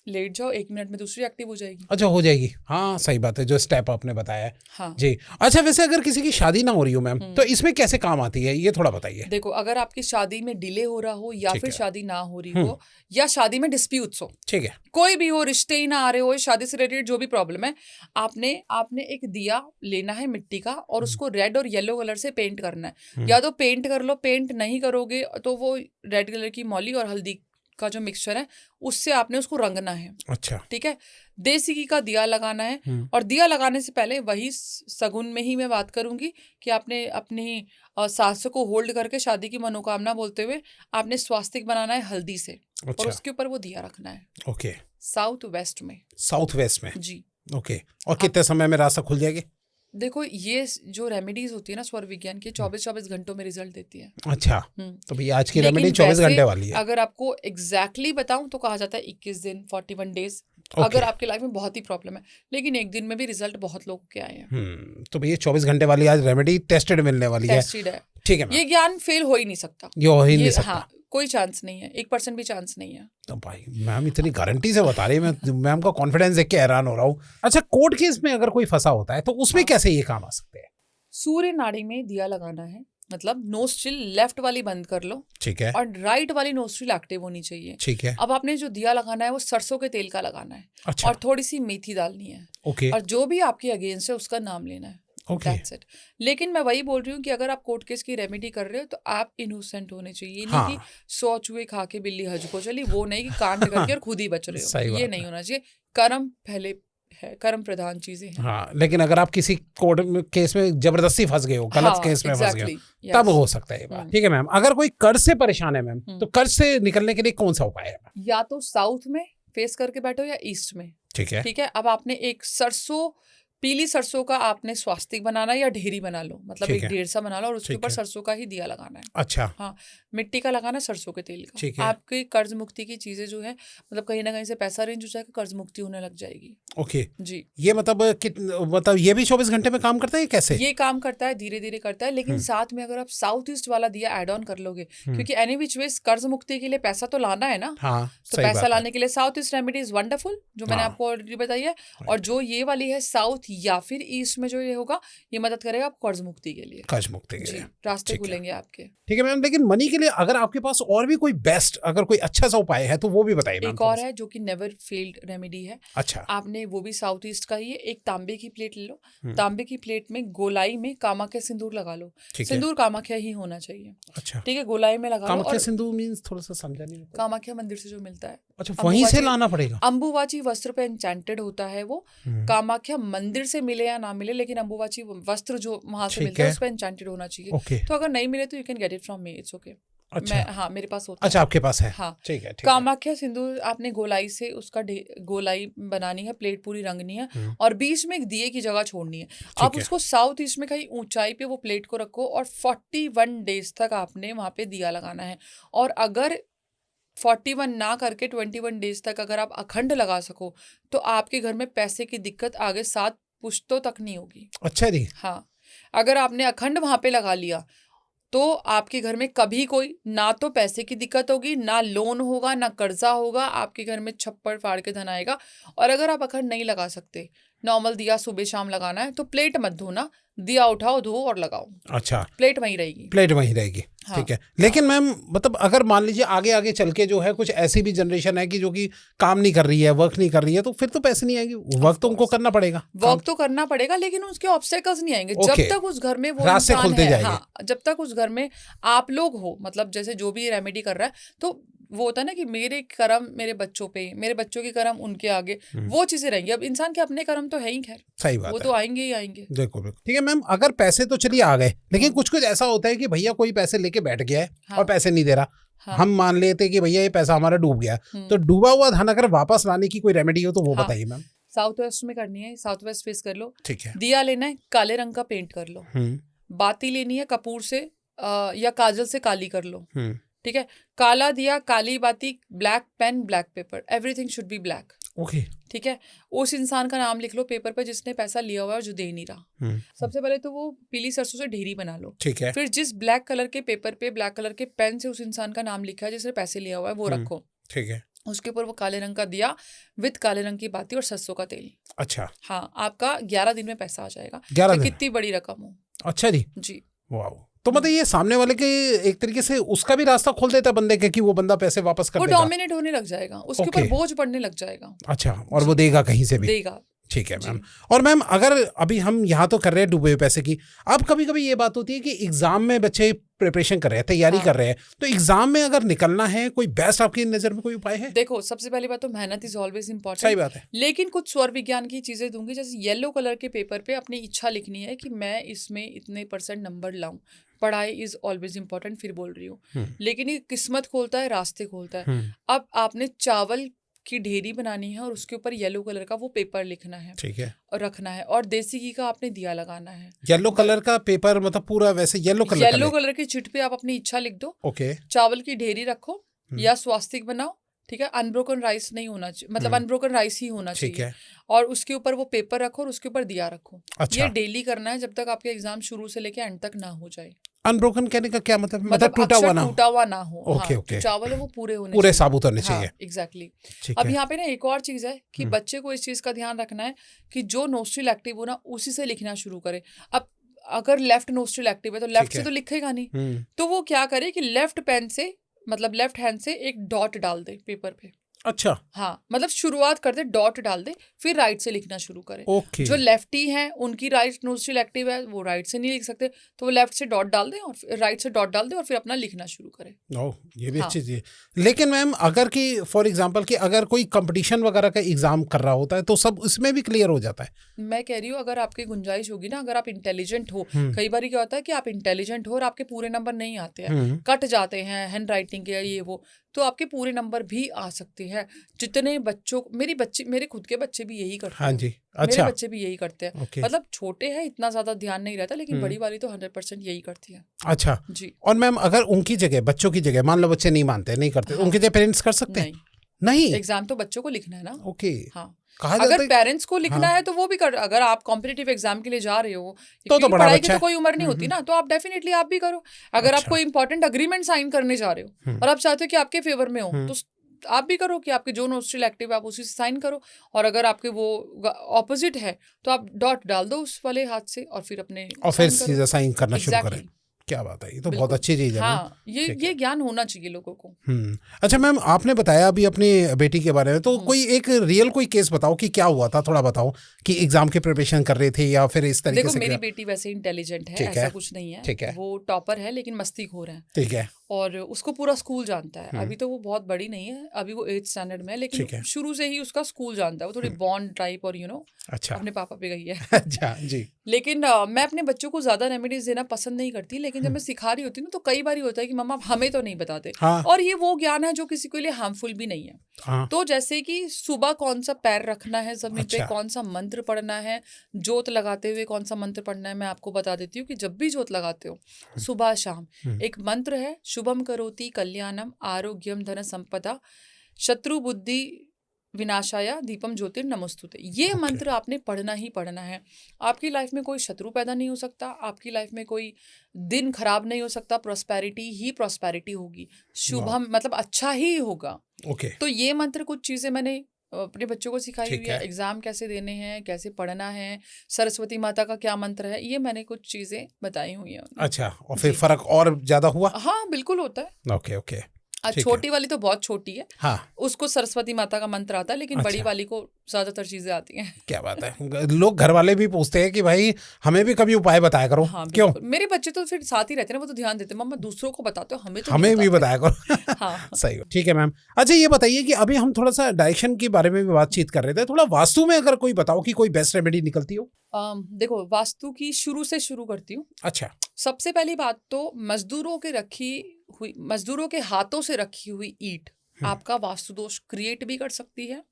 लेट जाओ, 1 मिनट में दूसरी एक्टिव हो जाएगी। अच्छा, हो जाएगी, हाँ सही बात है, जो स्टेप आपने बताया है। हाँ जी, अच्छा, वैसे अगर किसी की शादी ना हो रही हो मैम, तो इसमें कैसे काम आती है, ये थोड़ा बताइए। देखो, अगर आपकी शादी में डिले हो रहा हो या ठीक फिर है। शादी ना हो रही हो या शादी में डिस्प्यूट्स हो, ठीक है, कोई भी हो, रिश्ते ही ना आ रहे हो, शादी से रिलेटेड जो भी प्रॉब्लम है, आपने एक दिया लेना है मिट्टी का और उसको रेड और येलो कलर से पेंट करना है। या तो पेंट कर लो, पेंट नहीं करोगे तो वो रेड कलर की मौली और हल्दी का जो मिक्सचर है उससे आपने उसको रंगना है। अच्छा, ठीक है, देसी घी का दिया लगाना है और दिया लगाने से पहले वही सगुन में ही मैं बात करूंगी कि आपने अपनी सासों को होल्ड करके शादी की मनोकामना बोलते हुए आपने स्वास्तिक बनाना है हल्दी से। अच्छा, और उसके ऊपर वो दिया रखना है। ओके, साउथ वेस्ट में। साउथ वेस्ट में, जी। ओके, और कितने समय में रास्ता खुल जाएगी? देखो, ये जो रेमेडीज होती है ना स्वर विज्ञान की, 24-24 घंटों में रिजल्ट देती है। अच्छा, तो भैया आज की लेकिन रेमेडी 24 वैसे घंटे वाली है। अगर आपको एग्जैक्टली बताऊं तो कहा जाता है 21 दिन, 41 डेज, Okay. अगर आपकी लाइफ में बहुत ही प्रॉब्लम है। लेकिन 1 दिन में भी रिजल्ट बहुत लोगों के आए हैं। तो भैया 24 घंटे वाली आज रेमेडी टेस्टेड मिलने वाली है। टेस्टेड है। ठीक है मैम, ये ज्ञान फेल हो ही नहीं सकता। ये हो ही नहीं सकता। हाँ, कोई चांस नहीं है, 1% भी चांस नहीं है। तो भाई मैम इतनी गारंटी से बता रही है, मैं मैम का कॉन्फिडेंस देख के हैरान हो रहा हूँ। अच्छा, कोर्ट केस में अगर कोई फंसा होता है तो उसमें कैसे ये काम आ सकते हैं? सूर्य नाड़ी में दिया लगाना है, मतलब नोस्ट्रिल लेफ्ट वाली बंद कर लो। ठीक है, और राइट वाली नोस्ट्रिल एक्टिव होनी चाहिए। ठीक है, अब आपने जो दिया लगाना है वो सरसों के तेल का लगाना है। अच्छा, और थोड़ी सी मेथी डालनी है। ओके, और जो भी आपके अगेंस्ट है उसका नाम लेना है। Okay, That's it. लेकिन मैं वही बोल रही हूँ कि अगर आप कोर्ट केस की रेमेडी कर रहे हो तो आप इनोसेंट होने चाहिए। हाँ। नहीं कि 100 चूहे खा के बिल्ली हज को चली, वो नहीं कि कांड करके और खुद ही बच रहे सही हो, बात ये है। नहीं होना चाहिए। कर्म पहले है, कर्म प्रधान चीजें हैं। हाँ, लेकिन अगर आप किसी कोर्ट में केस में जबरदस्ती फंस गए हो, गलत हाँ, केस में फंस गए हो, exactly, तब yes. हो सकता है ये बात। ठीक है मैम, अगर कोई कर्ज से परेशान है मैम, तो कर्ज से निकलने के लिए कौन सा उपाय है? या तो साउथ में फेस करके बैठो या ईस्ट में। ठीक है, ठीक है, अब आपने एक पीली सरसों का आपने स्वास्तिक बनाना है या ढेरी बना लो, मतलब ठीक एक है। ढेर सा बना लो और उसके ठीक ऊपर है। सरसों का ही दिया लगाना है। अच्छा, हाँ, मिट्टी का लगाना, सरसों के तेल ठीक का। है। आपकी कर्ज मुक्ति की चीजें जो है, मतलब कहीं ना कहीं से पैसा अरेंज हो जाएगा, कर्ज मुक्ति होने लग जाएगी। ओके, जी, ये मतलब ये भी 24 घंटे में काम करता है कैसे? ये काम करता है, धीरे धीरे करता है, लेकिन साथ में अगर आप साउथ ईस्ट वाला दिया ऐड ऑन कर लोगे, क्योंकि एनी विच वेज कर्ज मुक्ति के लिए पैसा तो लाना है ना। हाँ, तो सही पैसा बात है। लाने के लिए south east remedy is wonderful, जो मैंने हाँ। आपको ऑलरेडी बताई है। और जो ये वाली है साउथ या फिर ईस्ट में जो ये होगा, ये मदद करेगा आप कर्ज मुक्ति के लिए। कर्ज मुक्ति के जी, लिए। रास्ते ठीक है। खुलेंगे आपके। ठीक है मैम, लेकिन मनी के लिए अगर आपके पास और भी कोई बेस्ट, अगर कोई अच्छा सा उपाय है तो वो भी बताइए मैम। एक और है जो कि नेवर फेल्ड रेमेडी है। अच्छा, आपने वो भी साउथ ईस्ट का ही है। एक तांबे की प्लेट ले लो, तांबे की प्लेट में गोलाई में कामाख्या सिंदूर लगा लो। ठीक है। सिंदूर कामाख्या ही होना चाहिए। अच्छा, ठीक है, गोलाई में लगा लो। कामाख्या और सिंधु मींस थोड़ा सा समझा नहीं मेरे को। कामाख्या मंदिर से जो मिलता है, अच्छा, वहीं से अंबुबाची- लाना पड़ेगा। अंबुबाची वस्त्र पे एन्चेंटेड होता है वो। कामाख्या मंदिर से मिले या ना मिले, लेकिन अंबुबाची वस्त्र जो वहां से ठीक मिलता है है। उस पे एन्चेंटेड होना चाहिए। ओके, तो अगर नहीं मिले तो you can get it from me, it's okay. अच्छा, मैं, हाँ, मेरे पास होता अच्छा है। आपके पास है। हाँ, ठीक है, ठीक है। कामाख्या सिंदूर आपने गोलाई से उसका गोलाई बनानी है, प्लेट पूरी रंगनी है और बीच में एक दिए की जगह छोड़नी है। आप है। उसको साउथ ईस्ट में कहीं ऊंचाई पे वो प्लेट को रखो और 41 डेज तक आपने वहां पे दिया लगाना है। और अगर 41 ना करके 21 डेज तक अगर आप अखंड लगा सको तो आपके घर में पैसे की दिक्कत आगे 7 पुश्तों तक नहीं होगी। अच्छा जी, हाँ, अगर आपने अखंड वहां पे लगा लिया तो आपके घर में कभी कोई ना तो पैसे की दिक्कत होगी, ना लोन होगा, ना कर्जा होगा, आपके घर में छप्पड़ फाड़ के धन आएगा। और अगर आप अखंड नहीं लगा सकते, नॉर्मल दिया सुबह शाम लगाना है, तो प्लेट मत धोना, दिया उठाओ, धो और लगाओ, अच्छा, प्लेट वहीं रहेगी। प्लेट वहीं रहेगी। हाँ। ठीक है, लेकिन मैम मतलब अगर मान लीजिए आगे आगे चल के जो है कुछ ऐसी भी जनरेशन है कि जो कि काम नहीं कर रही है, वर्क नहीं कर रही है, तो फिर तो पैसे नहीं आएंगे, वर्क तो उनको करना पड़ेगा। वर्क तो करना पड़ेगा, लेकिन उसके ऑब्स्टेकल्स नहीं आएंगे जब Okay. तक उस घर में वो रास्ते इंसान खुलते है। जाएंगे। हाँ, जब तक उस घर में आप लोग हो, मतलब जैसे जो भी रेमेडी कर रहा है, तो वो होता है ना कि मेरे कर्म मेरे बच्चों पे, मेरे बच्चों के कर्म उनके आगे, वो चीजें रहेंगी। अब इंसान के अपने कर्म तो है ही, खैर सही बात वो है। तो आएंगे ही आएंगे। देखो बिल्कुल ठीक है मैम, अगर पैसे तो चलिए आ गए, लेकिन कुछ कुछ ऐसा होता है कि भैया कोई पैसे लेके बैठ गया है हाँ। और पैसे नहीं दे रहा, हाँ। हम मान लेते कि भैया ये पैसा हमारा डूब गया, तो डूबा हुआ धन अगर वापस लाने की कोई रेमेडी हो तो वो हाँ। बताइए मैम। साउथ वेस्ट में करनी है, साउथ वेस्ट फेस कर लो। ठीक है। दिया लेना है, काले रंग का पेंट कर लो। बाती लेनी है, कपूर से या काजल से काली कर लो। ठीक है। काला दिया, काली बाती, black pen, black paper, everything should be black. Okay. ठीक है। उस इंसान का नाम लिख लो पेपर पे जिसने पैसा लिया हुआ है और जो दे नहीं रहा। सबसे पहले तो वो पीली सरसों से ढेरी बना लो। ठीक है। फिर जिस ब्लैक कलर के पेपर पे ब्लैक कलर के पेन से उस इंसान का नाम लिखा है जिसने पैसे लिया हुआ है वो रखो। ठीक है। उसके ऊपर वो काले रंग का दिया विद काले रंग की बाती और सरसों का तेल। अच्छा। हाँ, आपका 11 दिन में पैसा आ जाएगा। 11 दिन? कितनी बड़ी रकम हो। अच्छा जी। जी। वाह। तो मतलब ये सामने वाले के एक तरीके से उसका भी रास्ता खोल देता है बंदे के कि वो बंदा पैसे वापस कर वो देगा। डोमिनेट होने लग जाएगा, उसके ऊपर बोझ पड़ने लग जाएगा। अच्छा, और वो देगा कहीं से भी। देगा। ठीक है मैम। और मैम अगर अभी हम यहाँ तो कर रहे हैं डूबे हुए पैसे की, अब कभी कभी ये बात होती है कि एग्जाम में बच्चे प्रिपरेशन कर रहे हैं, तैयारी कर रहे हैं, तो एग्जाम में अगर निकलना है, कोई बेस्ट आपकी नजर में कोई उपाय है? देखो, सबसे पहली बात तो मेहनत इज ऑलवेज इंपॉर्टेंट। सही बात है। लेकिन कुछ स्वर विज्ञान की चीजें दूंगी, जैसे येलो कलर के पेपर पे अपनी इच्छा लिखनी है कि मैं इसमें इतने % नंबर लाऊं। पढ़ाई इज ऑलवेज इंपॉर्टेंट, फिर बोल रही हूँ। लेकिन ये किस्मत खोलता है, रास्ते खोलता है। अब आपने चावल की ढेरी बनानी है और उसके ऊपर येलो कलर का वो पेपर लिखना है। ठीक है। और रखना है, और देसी घी का आपने दिया लगाना है। येलो कलर का पेपर मतलब पूरा वैसे येलो कलर की चिट पे आप अपनी इच्छा लिख दो। ओके। चावल की ढेरी रखो या स्वास्तिक बनाओ। ठीक है। अनब्रोकन राइस नहीं होना चाहिए, मतलब अनब्रोकन राइस ही होना चाहिए। ठीक है। और उसके ऊपर वो पेपर रखो और उसके ऊपर दिया रखो। अच्छा। ये डेली करना है जब तक आपके एग्जाम शुरू से लेके एंड तक ना हो जाए। अनब्रोकन कहने का क्या मतलब टूटा हुआ ना हो। Okay okay. चावल है वो पूरे साबुत होने चाहिए। एग्जैक्टली। अब यहाँ पे ना एक और चीज है कि बच्चे को इस चीज का ध्यान रखना है कि जो नोस्ट्रिल एक्टिव हो ना उसी से लिखना शुरू करे। अब अगर लेफ्ट नोस्ट्रिल एक्टिव है तो लेफ्ट से तो लिखेगा नहीं, तो वो क्या करे कि लेफ्ट पेन से, मतलब लेफ्ट हैंड से एक डॉट डाल दे पेपर पे। अच्छा। हाँ, मतलब शुरुआत कर दे, डॉट डाल दे, फिर राइट से लिखना शुरू करे। ओके। जो लेफ्टी हैं उनकी राइट नोस्ट्रिल एक्टिव है, वो राइट से नहीं लिख सकते, तो वो लेफ्ट से डॉट डाल दे और राइट से डॉट डाल दे और फिर अपना लिखना शुरू करे। ओह, ये भी अच्छी चीज है। लेकिन मैम अगर कि फॉर एग्जांपल कि अगर कोई कंपटीशन वगैरह का एग्जाम कर रहा होता है तो सब उसमें भी क्लियर हो जाता है? मैं कह रही हूँ अगर आपकी गुंजाइश होगी ना, अगर आप इंटेलिजेंट हो, कई बार क्या होता है कि आप इंटेलिजेंट हो और आपके पूरे नंबर नहीं आते हैं, कट जाते हैं हैंड राइटिंग के ये वो, तो आपके पूरे नंबर भी आ सकते हैं। जितने बच्चों, मेरे खुद के बच्चे भी यही करते हैं। हाँ जी। अच्छा। मेरे बच्चे भी यही करते हैं। मतलब छोटे हैं, इतना ज्यादा ध्यान नहीं रहता, लेकिन बड़ी वाली तो 100% यही करती है। अच्छा जी। और मैम अगर उनकी जगह, बच्चों की जगह, मान लो बच्चे नहीं मानते, नहीं करते, उनकी जगह पेरेंट्स कर सकते हैं? नहीं। एग्जाम तो बच्चों को लिखना है ना। ओके। हाँ, अगर पेरेंट्स को लिखना है तो वो भी कर, अगर आप कॉम्पिटिटिव एग्जाम के लिए जा रहे हो तो पढ़ाई की तो कोई उम्र नहीं होती ना, तो आप डेफिनेटली आप भी करो। अगर आप कोई इंपॉर्टेंट अग्रीमेंट साइन करने जा रहे हो और आप चाहते हो कि आपके फेवर में हो, तो आप भी करो कि आपके जो नोस्ट्रिल एक्टिव आप उसी से साइन करो। और अगर आपके वो ऑपोजिट है तो आप डॉट डाल दो उस वाले हाथ से और फिर अपने सीधा साइन करना शुरू करें। क्या बात है, ये तो बहुत अच्छी चीज है। हाँ, ये ज्ञान होना चाहिए लोगों को। अच्छा मैम, आपने बताया अभी अपनी बेटी के बारे में, तो कोई एक रियल कोई केस बताओ कि क्या हुआ था, थोड़ा बताओ कि एग्जाम की प्रिपरेशन कर रहे थे या फिर इस तरीके से। देखो, मेरी बेटी वैसे इंटेलिजेंट है, ऐसा कुछ नहीं है। ठीक है। वो टॉपर है लेकिन मस्तीखोर है। ठीक है। और उसको पूरा स्कूल जानता है। अभी तो वो बहुत बड़ी नहीं है, अभी वो 8th स्टैंडर्ड में है, लेकिन शुरू से ही उसका स्कूल जानता है। वो थोड़ी बॉन्ड टाइप और अच्छा, अपने पापा पे गई है। अच्छा जी। लेकिन मैं अपने बच्चों को ज्यादा रेमेडीज देना पसंद नहीं करती, लेकिन जब मैं सिखा रही होती हूँ तो कई बार होता है कि मम्मा हमें तो नहीं बताते। हाँ। और ये वो ज्ञान है जो किसी के लिए हार्मफुल भी नहीं है। हाँ। तो जैसे कि सुबह कौन सा पैर रखना है जमीन पे, कौन सा मंत्र पढ़ना है, जोत लगाते हुए कौन सा मंत्र पढ़ना है, मैं आपको बता देती हूँ कि जब भी जोत लगाते हो सुबह शाम एक मंत्र है, शुभम करोति कल्याणम आरोग्यम धन संपदा शत्रु बुद्धि विनाशाया दीपम ज्योतिर नमस्तुते। ये मंत्र आपने पढ़ना ही पढ़ना है। आपकी लाइफ में कोई शत्रु पैदा नहीं हो सकता, आपकी लाइफ में कोई दिन खराब नहीं हो सकता, प्रॉस्पेरिटी ही प्रॉस्पेरिटी होगी, शुभम मतलब अच्छा ही होगा। तो ये मंत्र कुछ चीजें मैंने अपने बच्चों को सिखाई हुई है। एग्जाम कैसे देने हैं, कैसे पढ़ना है, सरस्वती माता का क्या मंत्र है, ये मैंने कुछ चीजें बताई हुई है। अच्छा, और फिर फर्क और ज्यादा हुआ? हाँ बिल्कुल होता है। Okay okay. छोटी वाली तो बहुत छोटी है। हाँ। उसको सरस्वती माता का मंत्र आता है, लेकिन बड़ी वाली को ज्यादातर चीजें आती हैं। क्या बात है, लोग घर वाले भी पूछते हैं कि भाई हमें भी कभी उपाय बताया करो। हाँ क्यों? बिल्कुल, मेरे बच्चे तो फिर साथ ही रहते हैं ना, वो तो ध्यान देते हैं, मम्मा दूसरों को बताते हो, हमें तो हमें नहीं भी बताते। बताया करो। हाँ सही, ठीक है मैम। अच्छा ये बताइए कि अभी हम थोड़ा सा डायरेक्शन के बारे में भी बातचीत कर रहे थे, थोड़ा वास्तु में अगर कोई बताओ कि कोई बेस्ट रेमेडी निकलती हो। देखो, वास्तु की शुरू से शुरू करती हूँ। अच्छा। सबसे पहली बात तो मजदूरों के हाथों से रखी हुई ईंट आपका वास्तु दोष क्रिएट भी कर सकती है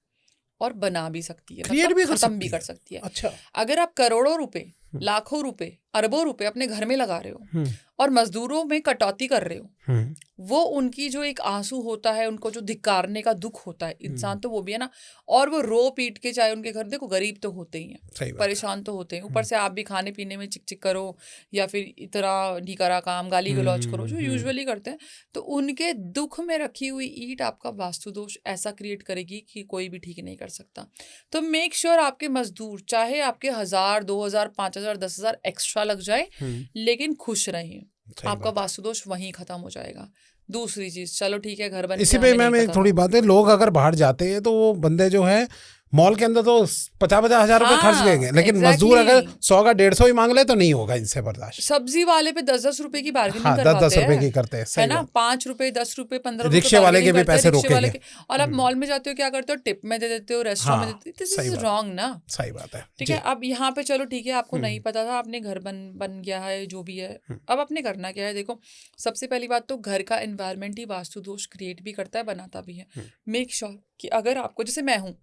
और बना भी सकती है, क्रिएट मतलब भी कर खत्म भी सकती कर है। सकती है। अच्छा। अगर आप करोड़ों रुपए, लाखों रुपए, अरबों रुपए अपने घर में लगा रहे हो और मजदूरों में कटौती कर रहे हो, वो उनकी जो एक आंसू होता है, उनको जो धिक्कारने का दुख होता है, इंसान तो वो भी है ना, और वो रो पीट के, चाहे उनके घर, देखो गरीब तो होते ही हैं, परेशान तो होते हैं, ऊपर से आप भी खाने पीने में चिक चिक करो या फिर इतना ढीकरा काम, गाली गलौज करो जो यूजुअली करते हैं, तो उनके दुख में रखी हुई ईंट आपका वास्तु दोष ऐसा क्रिएट करेगी कि कोई भी ठीक नहीं कर सकता। तो मेक श्योर आपके मजदूर, चाहे आपके 1000, 2000, 5000, 10,000 एक्स्ट्रा लग जाए, लेकिन खुश रहें, आपका वास्तु दोष वहीं खत्म हो जाएगा। दूसरी चीज, चलो ठीक है, घर बन इसी गया, पे हमें मैम नहीं एक पता थोड़ी था। बात है, लोग अगर बाहर जाते हैं तो वो बंदे जो है मॉल के अंदर तो 50-50 हजार रुपए खर्च हाँ, लेंगे, लेकिन मजदूर अगर 100 का 150 ही मांग ले तो नहीं होगा इनसे बर्दाश्त। सब्जी वाले पे 10-10 रुपए की बार्गेनिंग हाँ, 10-10 करवाते रुपए हैं, की करते हैं। है सही ना, बात। 5 रुपए, 10 रुपए, 15 रुपए रिक्शे वाले के बार्गेनिंग भी करते हैं, पैसे रिक्शे वाले रोकेंगे। के। और आप मॉल में जाते हो, क्या करते हो, टिप में दे देते हो, रेस्टोरेंट में हाँ, देते हो, दिस सही इज बात। रॉन्ग ना। सही बात है। ठीक जी। है, अब यहाँ पे चलो ठीक है, आपको नहीं पता था, आपने घर बन गया है, जो भी है, अब आपने करना क्या है। देखो, सबसे पहली बात तो घर का एनवायरनमेंट ही वास्तु दोष क्रिएट भी करता है, बनाता भी है। मेक श्योर कि अगर आपको, जैसे मैं हूँ,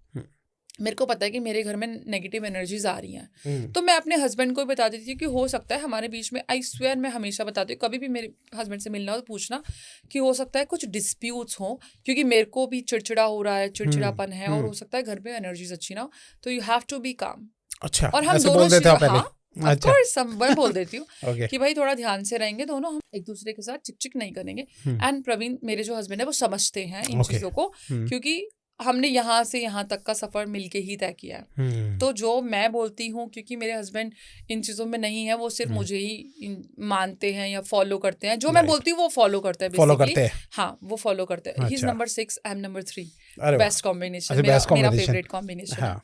मेरे को पता है कि मेरे घर में नेगेटिव एनर्जीज आ रही हैं, तो मैं अपने हस्बैंड को बता देती हूँ कि हो सकता है हमारे बीच में, आई स्वेयर, मैं हमेशा बताती हूँ, कभी भी मेरे हस्बैंड से मिलना हो तो पूछना कि हो सकता है कुछ डिस्प्यूट्स हो, क्योंकि मेरे को भी चिड़चिड़ा हो रहा है, चिड़चिड़ापन है, और हो सकता है घर में एनर्जीज अच्छी ना हो, तो यू हैव टू बी काम। अच्छा, और हम ऐसे दोनों बोल देते हो पहले। हाँ, अच्छा। ऑफ कोर्स मैं बोल देती हूँ ओके। कि भाई थोड़ा ध्यान से रहेंगे दोनों, हम एक दूसरे के साथ चिक चिक नहीं करेंगे। एंड प्रवीण, मेरे जो हस्बैंड है, वो समझते हैं इन चीजों को, क्योंकि हमने यहाँ से यहाँ तक का सफर मिलके ही तय किया है। तो जो मैं बोलती हूँ, क्योंकि मेरे हस्बैंड इन चीजों में नहीं है, वो सिर्फ मुझे ही मानते हैं या फॉलो करते हैं, जो मैं बोलती हूँ वो फॉलो करते हैं, फॉलो बेसिकली। करते हैं। हाँ, वो फॉलो करते हैं। ही इज अच्छा। Number 6, I am number 3। अरे वाह। बेस्ट कॉम्बिनेशन, अच्छा, बेस्ट मेरा combination। फेवरेट कॉम्बिनेशन है। हाँ।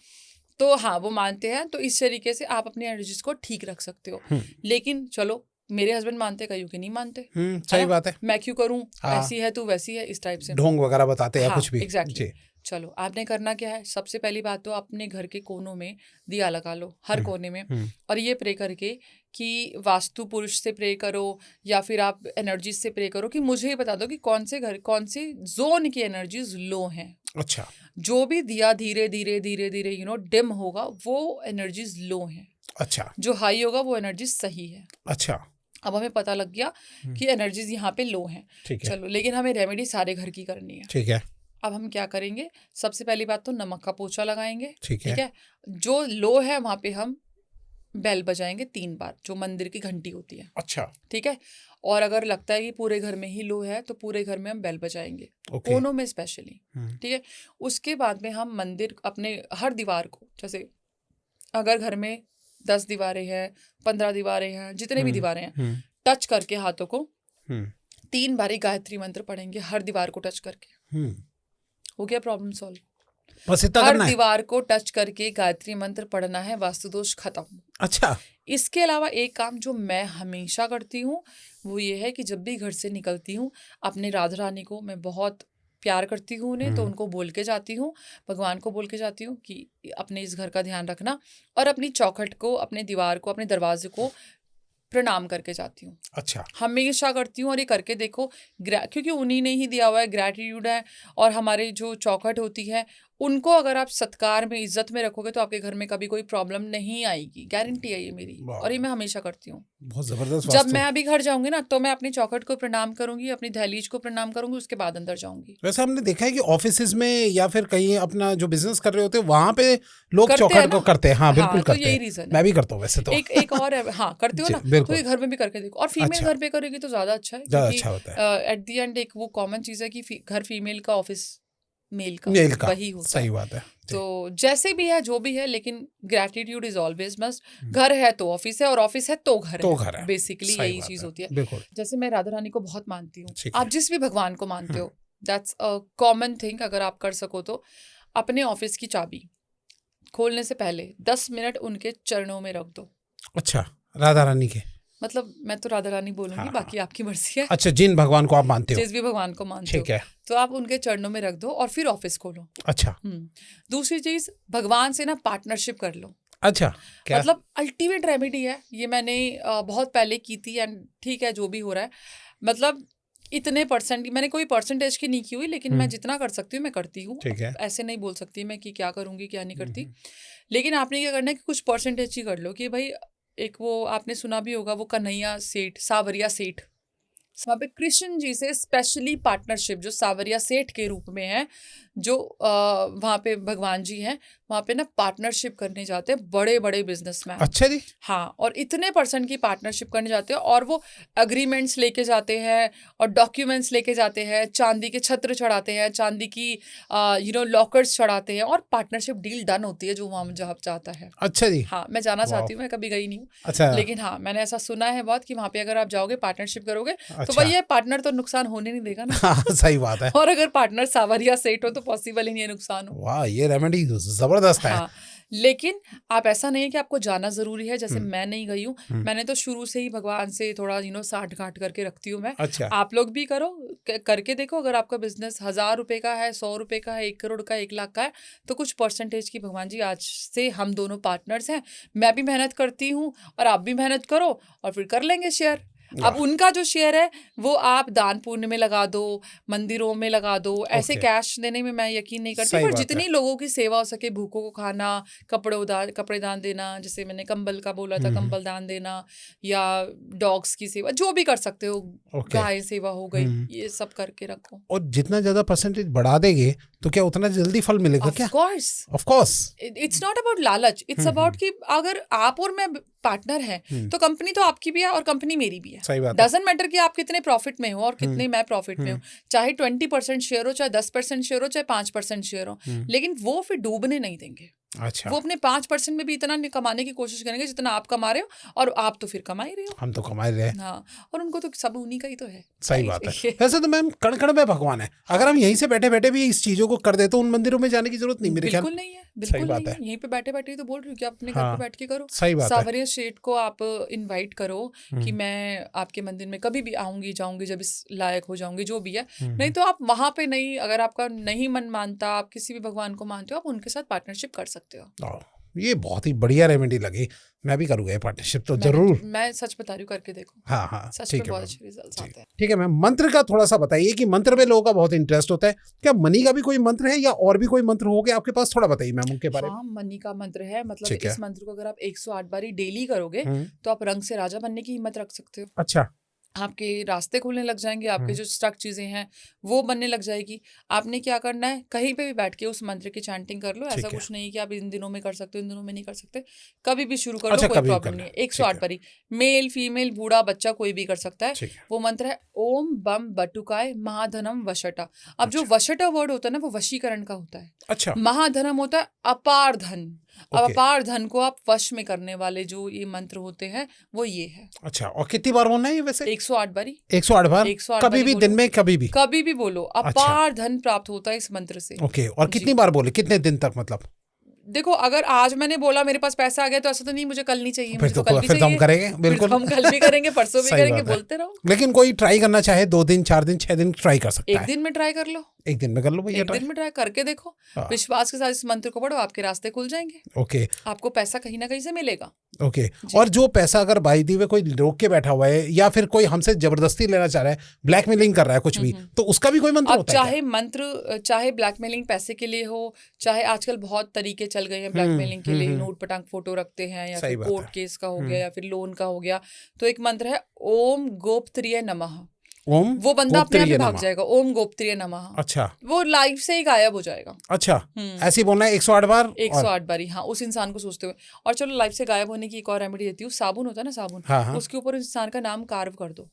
तो हाँ, वो मानते हैं, तो इस तरीके से आप अपनी एनर्जीज को ठीक रख सकते हो। लेकिन चलो, मेरे हस्बैंड मानते, कईयों के नहीं मानते, सही बात है। मैं क्यों करूं, हाँ। ऐसी है तू वैसी है, इस टाइप से ढोंग वगैरह बताते हैं, हाँ, कुछ भी। एग्जैक्टली। जी। चलो, आपने करना क्या है, सबसे पहली बात तो अपने घर के कोनों में दिया लगा लो, हर कोने में, और ये प्रे करके कि वास्तु पुरुष से प्रे करो या फिर आप एनर्जीज से प्रे करो कि मुझे बता दो कि कौन से जोन की एनर्जीज लो हैं। अच्छा। जो भी दिया धीरे धीरे धीरे धीरे डिम होगा, वो एनर्जीज लो हैं। अच्छा। जो हाई होगा वो एनर्जीज सही है। अच्छा। अब हमें पता लग गया कि एनर्जीज यहाँ पे लो हैं। ठीक है। चलो, लेकिन हमें रेमेडी सारे घर की करनी है। ठीक है। अब हम क्या करेंगे, सबसे पहली बात तो नमक का पोछा लगाएंगे। ठीक है। जो लो है वहां पे हम बेल बजाएंगे 3 बार, जो मंदिर की घंटी होती है। अच्छा। ठीक है। और अगर लगता है कि पूरे घर में ही लो है, तो पूरे घर में हम बेल बजाएंगे, ओके। कोनों में स्पेशली। ठीक है। उसके बाद में हम मंदिर, अपने हर दीवार को, जैसे अगर घर में 10 दीवारें हैं, 15 दीवारें हैं, जितने भी दीवारें हैं, टच करके हाथों को 3 बारी गायत्री मंत्र पढ़ेंगे, हर दीवार को टच करके। हो गया प्रॉब्लम सॉल्व। बस इतना हर करना है? दीवार को टच करके गायत्री मंत्र पढ़ना है, वास्तु दोष खत्म। अच्छा। इसके अलावा एक काम जो मैं हमेशा करती हूँ, वो ये है कि जब भी घर से निकलती हूँ, अपने राधा रानी को मैं बहुत प्यार करती हूँ उन्हें, तो उनको बोल के जाती हूँ, भगवान को बोल के जाती हूँ कि अपने इस घर का ध्यान रखना, और अपनी चौखट को, अपने दीवार को, अपने दरवाजे को प्रणाम करके जाती हूँ। अच्छा। हमेशा करती हूँ, और ये करके देखो, क्योंकि उन्हीं ने ही दिया हुआ है, ग्रैटिट्यूड है। और हमारे जो चौखट होती है, उनको अगर आप सत्कार में, इज्जत में रखोगे, तो आपके घर में कभी कोई प्रॉब्लम नहीं आएगी, गारंटी है ये मेरी। और ये मैं हमेशा करती हूँ। बहुत जबरदस्त। जब मैं अभी घर जाऊंगी ना, तो मैं अपनी चौखट को प्रणाम करूंगी, अपनी दहलीज को प्रणाम करूंगी, उसके बाद अंदर जाऊंगी। वैसे हमने देखा है कि ऑफिसेज में या फिर कहीं अपना जो बिजनेस कर रहे होते हैं, वहां पे लोग चौखट को करते हैं। हाँ, बिल्कुल तो करते यही हैं। रीजन है। मैं भी करता हूँ वैसे तो। एक और है, हाँ करते हो ना, तो ये घर में भी करके देखो। और फीमेल घर पे करेगी तो ज्यादा अच्छा है, क्योंकि एट द एंड एक वो कॉमन चीज है कि घर फीमेल का, ऑफिस मेल का वही होता है। सही बात है। तो जैसे भी है, जो भी है, लेकिन ग्रैटिट्यूड इज ऑलवेज मस्ट। घर है तो ऑफिस है, और ऑफिस है तो घर है। बेसिकली यही चीज होती है। जैसे मैं राधा रानी को बहुत मानती हूँ, आप जिस भी भगवान को मानते हो, दैट्स अ कॉमन थिंग। अगर आप कर सको तो अपने ऑफिस की चाबी खोलने से पहले 10 मिनट उनके चरणों में रख दो। अच्छा, राधा रानी के, मतलब मैं तो राधा रानी बोलूंगी, हाँ, बाकी आपकी मर्जी है, अच्छा, जिन भगवान को आप मानते हो, जिस भी भगवान को मानते हो, ठीक है, तो आप उनके चरणों में रख दो और फिर ऑफिस खोलो। अच्छा, दूसरी चीज, भगवान से ना पार्टनरशिप कर लो। अच्छा, क्या मतलब अल्टीमेट रेमेडी है ये, मैंने बहुत पहले की थी एंड ठीक है जो भी हो रहा है, मतलब इतने परसेंट, मैंने कोई परसेंटेज की नहीं की हुई, लेकिन मैं जितना कर सकती हूँ मैं करती हूँ। ठीक है, ऐसे नहीं बोल सकती मैं कि क्या करूँगी क्या नहीं करती, लेकिन आपने क्या करना है कि कुछ परसेंटेज ही कर लो। कि भाई एक वो आपने सुना भी होगा, वो कन्हैया सेठ, सावरिया सेठ, वहाँ पे कृष्ण जी से स्पेशली पार्टनरशिप जो सावरिया सेठ के रूप में है, जो वहाँ पे भगवान जी हैं, वहाँ पे ना पार्टनरशिप करने जाते हैं बड़े बड़े बिजनेसमैन। अच्छा जी, हाँ, और इतने परसेंट की पार्टनरशिप करने जाते हैं, और वो अग्रीमेंट्स लेके जाते हैं और डॉक्यूमेंट्स लेके जाते हैं, चांदी के छत्र चढ़ाते हैं, चांदी की लॉकर्स चढ़ाते हैं, और पार्टनरशिप डील डन होती है जो वहाँ जहाँ चाहता है। अच्छा जी, हाँ, मैं जाना वाह, चाहती हूँ, मैं कभी गई नहीं हूँ, अच्छा, लेकिन हाँ मैंने ऐसा सुना है बहुत कि वहाँ पे अगर आप जाओगे पार्टनरशिप करोगे तो अच्छा, भैया पार्टनर तो नुकसान होने नहीं देगा ना। हाँ, सही बात है, और अगर पार्टनर सावरिया सेठ हो तो पॉसिबल ही नहीं है नुकसान हो। वाह, ये रेमेडी जबरदस्त है, हाँ, लेकिन आप ऐसा नहीं है कि आपको जाना जरूरी है, जैसे मैं नहीं गई हूँ, हम्म, मैंने तो शुरू से ही भगवान से थोड़ा साठ गांठ करके रखती हूँ मैं। अच्छा, आप लोग भी करो, करके देखो, अगर आपका बिजनेस 1000 रुपए का है, 100 रुपए का है, 1 करोड़ का, 1 लाख का है, तो कुछ परसेंटेज की भगवान जी, आज से हम दोनों पार्टनर्स हैं, मैं भी मेहनत करती हूँ और आप भी मेहनत करो, और फिर कर लेंगे शेयर। अब वाह, उनका जो शेयर है वो आप दान पुण्य में लगा दो, मंदिरों में लगा दो, ऐसे ओके, कैश देने में मैं यकीन नहीं करती, सही पर बात जितनी है, लोगों की सेवा हो सके, भूखों को खाना, कपड़े दान देना, जैसे मैंने कंबल का बोला था, कंबल दान देना, या डॉग्स की सेवा, जो भी कर सकते हो, ओके, गाय सेवा हो गई, ये सब करके रखो। और जितना ज्यादा परसेंटेज बढ़ा देंगे तो क्या उतना जल्दी फल मिलेगा ऑफ क्या? Course, of course, it's not about लालच, इट्स अबाउट कि अगर आप और मैं पार्टनर हैं तो कंपनी तो आपकी भी है और कंपनी मेरी भी है। सही बात है, डजंट मैटर कि आप कितने प्रॉफिट में हो और कितने मैं प्रॉफिट में हूँ, चाहे 20% शेयर हो, चाहे 10% शेयर हो, चाहे 5% शेयर हो, लेकिन वो फिर डूबने नहीं देंगे। अच्छा, वो अपने 5% में भी इतना कमाने की कोशिश करेंगे जितना आप कमा रहे हो, और आप तो फिर कमा ही रहे हो। हम तो कमा रहे हैं, हाँ, और उनको तो सब उन्हीं का ही तो है। सही बात है। वैसे तो मैम कण कण में भगवान है, अगर हम यहीं से बैठे बैठे भी इस चीजों को कर दे तो उन मंदिरों में जाने की जरूरत नहीं मेरे ख्याल। बिल्कुल नहीं है, सही बिल्कुल बात नहीं है, है, यहीं पे बैठे बैठे ही तो बोल रही हूँ कि आप अपने घर हाँ, पे बैठ के करो। सही बात है, सावरिया सेठ को आप इनवाइट करो कि मैं आपके मंदिर में कभी भी आऊंगी जाऊंगी जब इस लायक हो जाऊंगी, जो भी है। नहीं तो आप वहां पे नहीं, अगर आपका नहीं मन मानता, आप किसी भी भगवान को मानते हो, आप उनके साथ पार्टनरशिप कर सकते हो। ये बहुत ही बढ़िया रेमेडी लगी, मैं भी करूँगा ये पार्टनरशिप तो जरूर। मैं सच बता रही हूँ, करके देखो, हाँ हाँ, सच ठीक में है बहुत मैम, अच्छे रिजल्ट्स आते हैं। ठीक है मैम। मंत्र का थोड़ा सा बताइए कि मंत्र में लोगों का बहुत इंटरेस्ट होता है, क्या मनी का भी कोई मंत्र है या और भी कोई मंत्र हो गया आपके पास? थोड़ा बताइए मैम उनके बारे में। हाँ, मनी का मंत्र है, मतलब ठीक है, इस मंत्र को अगर आप 108 बारी डेली करोगे तो आप रंग से राजा बनने की हिम्मत रख सकते हो। अच्छा, आपके रास्ते खुलने लग जाएंगे, आपके जो स्टक चीजें हैं वो बनने लग जाएगी। आपने क्या करना है, कहीं पे भी बैठ के उस मंत्र की चैंटिंग कर लो। ऐसा ठीक है, कुछ नहीं है कि आप इन दिनों में कर सकते हो, इन दिनों में नहीं कर सकते, कभी भी शुरू कर लो, अच्छा, कोई कभी भी प्रॉब्लम करना नहीं है, है। 108 बारी, मेल फीमेल बूढ़ा बच्चा कोई भी कर सकता है। ठीक है, वो मंत्र है ओम बम बटुकाय महाधनम वशटा। अब जो अच्छा, वशटा वर्ड होता है ना, वो वशीकरण का होता है। अच्छा, महाधनम होता है अपार धन। अब ओके, अपार धन को आप वश में करने वाले जो ये मंत्र होते हैं वो ये है। अच्छा, और कितनी बार बोलना है ये वैसे? 108 बारी, 108 बार, 108 कभी बारी भी, बोलो, दिन में कभी भी? कभी भी बोलो, अच्छा, अपार धन प्राप्त होता है इस मंत्र से। ओके, और जी, कितनी बार बोले, कितने दिन तक मतलब? देखो, अगर आज मैंने बोला मेरे पास पैसा आ गया तो ऐसा तो नहीं मुझे कल नहीं चाहिए, फिर मुझे तो तो कल भी फिर तो हम चाहिए, करेंगे फिर बिल्कुल। तो हम कल भी करेंगे, परसों भी सही करेंगे, बात है। बोलते रहो। लेकिन कोई ट्राई करना चाहे 2 दिन 4 दिन 6 दिन ट्राई कर सकता एक है? दिन में ट्राई कर लो, एक दिन में कर लो भैया एक ट्राई। दिन में ट्राई करके देखो, हाँ, विश्वास के साथ इस मंत्र को पढ़ो, आपके रास्ते खुल जाएंगे, ओके, आपको पैसा कहीं ना कहीं से मिलेगा। ओके। जी। और जो पैसा अगर बाई दी हुए कोई रोक के बैठा हुआ है या फिर कोई हमसे जबरदस्ती लेना चाह रहा है, ब्लैकमेलिंग कर रहा है कुछ भी, तो उसका भी कोई मंत्र अब होता है क्या? चाहे मंत्र, चाहे ब्लैकमेलिंग पैसे के लिए हो, चाहे आजकल बहुत तरीके चल गए हैं ब्लैकमेलिंग के लिए, नोट पटांग फोटो रखते हैं, या सही फिर बात कोर्ट है। केस का हो गया, या फिर लोन का हो गया, तो एक मंत्र है ओम गोप्त्रिय नमः। ओम वो बंदा अपने आप ही गोप्त्रिय भाग नमः। जाएगा, ओम गोप्त्रिय नमः, अच्छा, वो लाइफ से ही गायब हो जाएगा। अच्छा, ऐसे ही बोलना है 108 बार? और 108 बारी, हाँ, उस इंसान को सोचते हुए। और चलो, लाइफ से गायब होने की एक और रेमेडी देती हूँ, साबुन होता है ना, साबुन, हाँ हाँ, उसके ऊपर उस इंसान का नाम कार्व कर दो,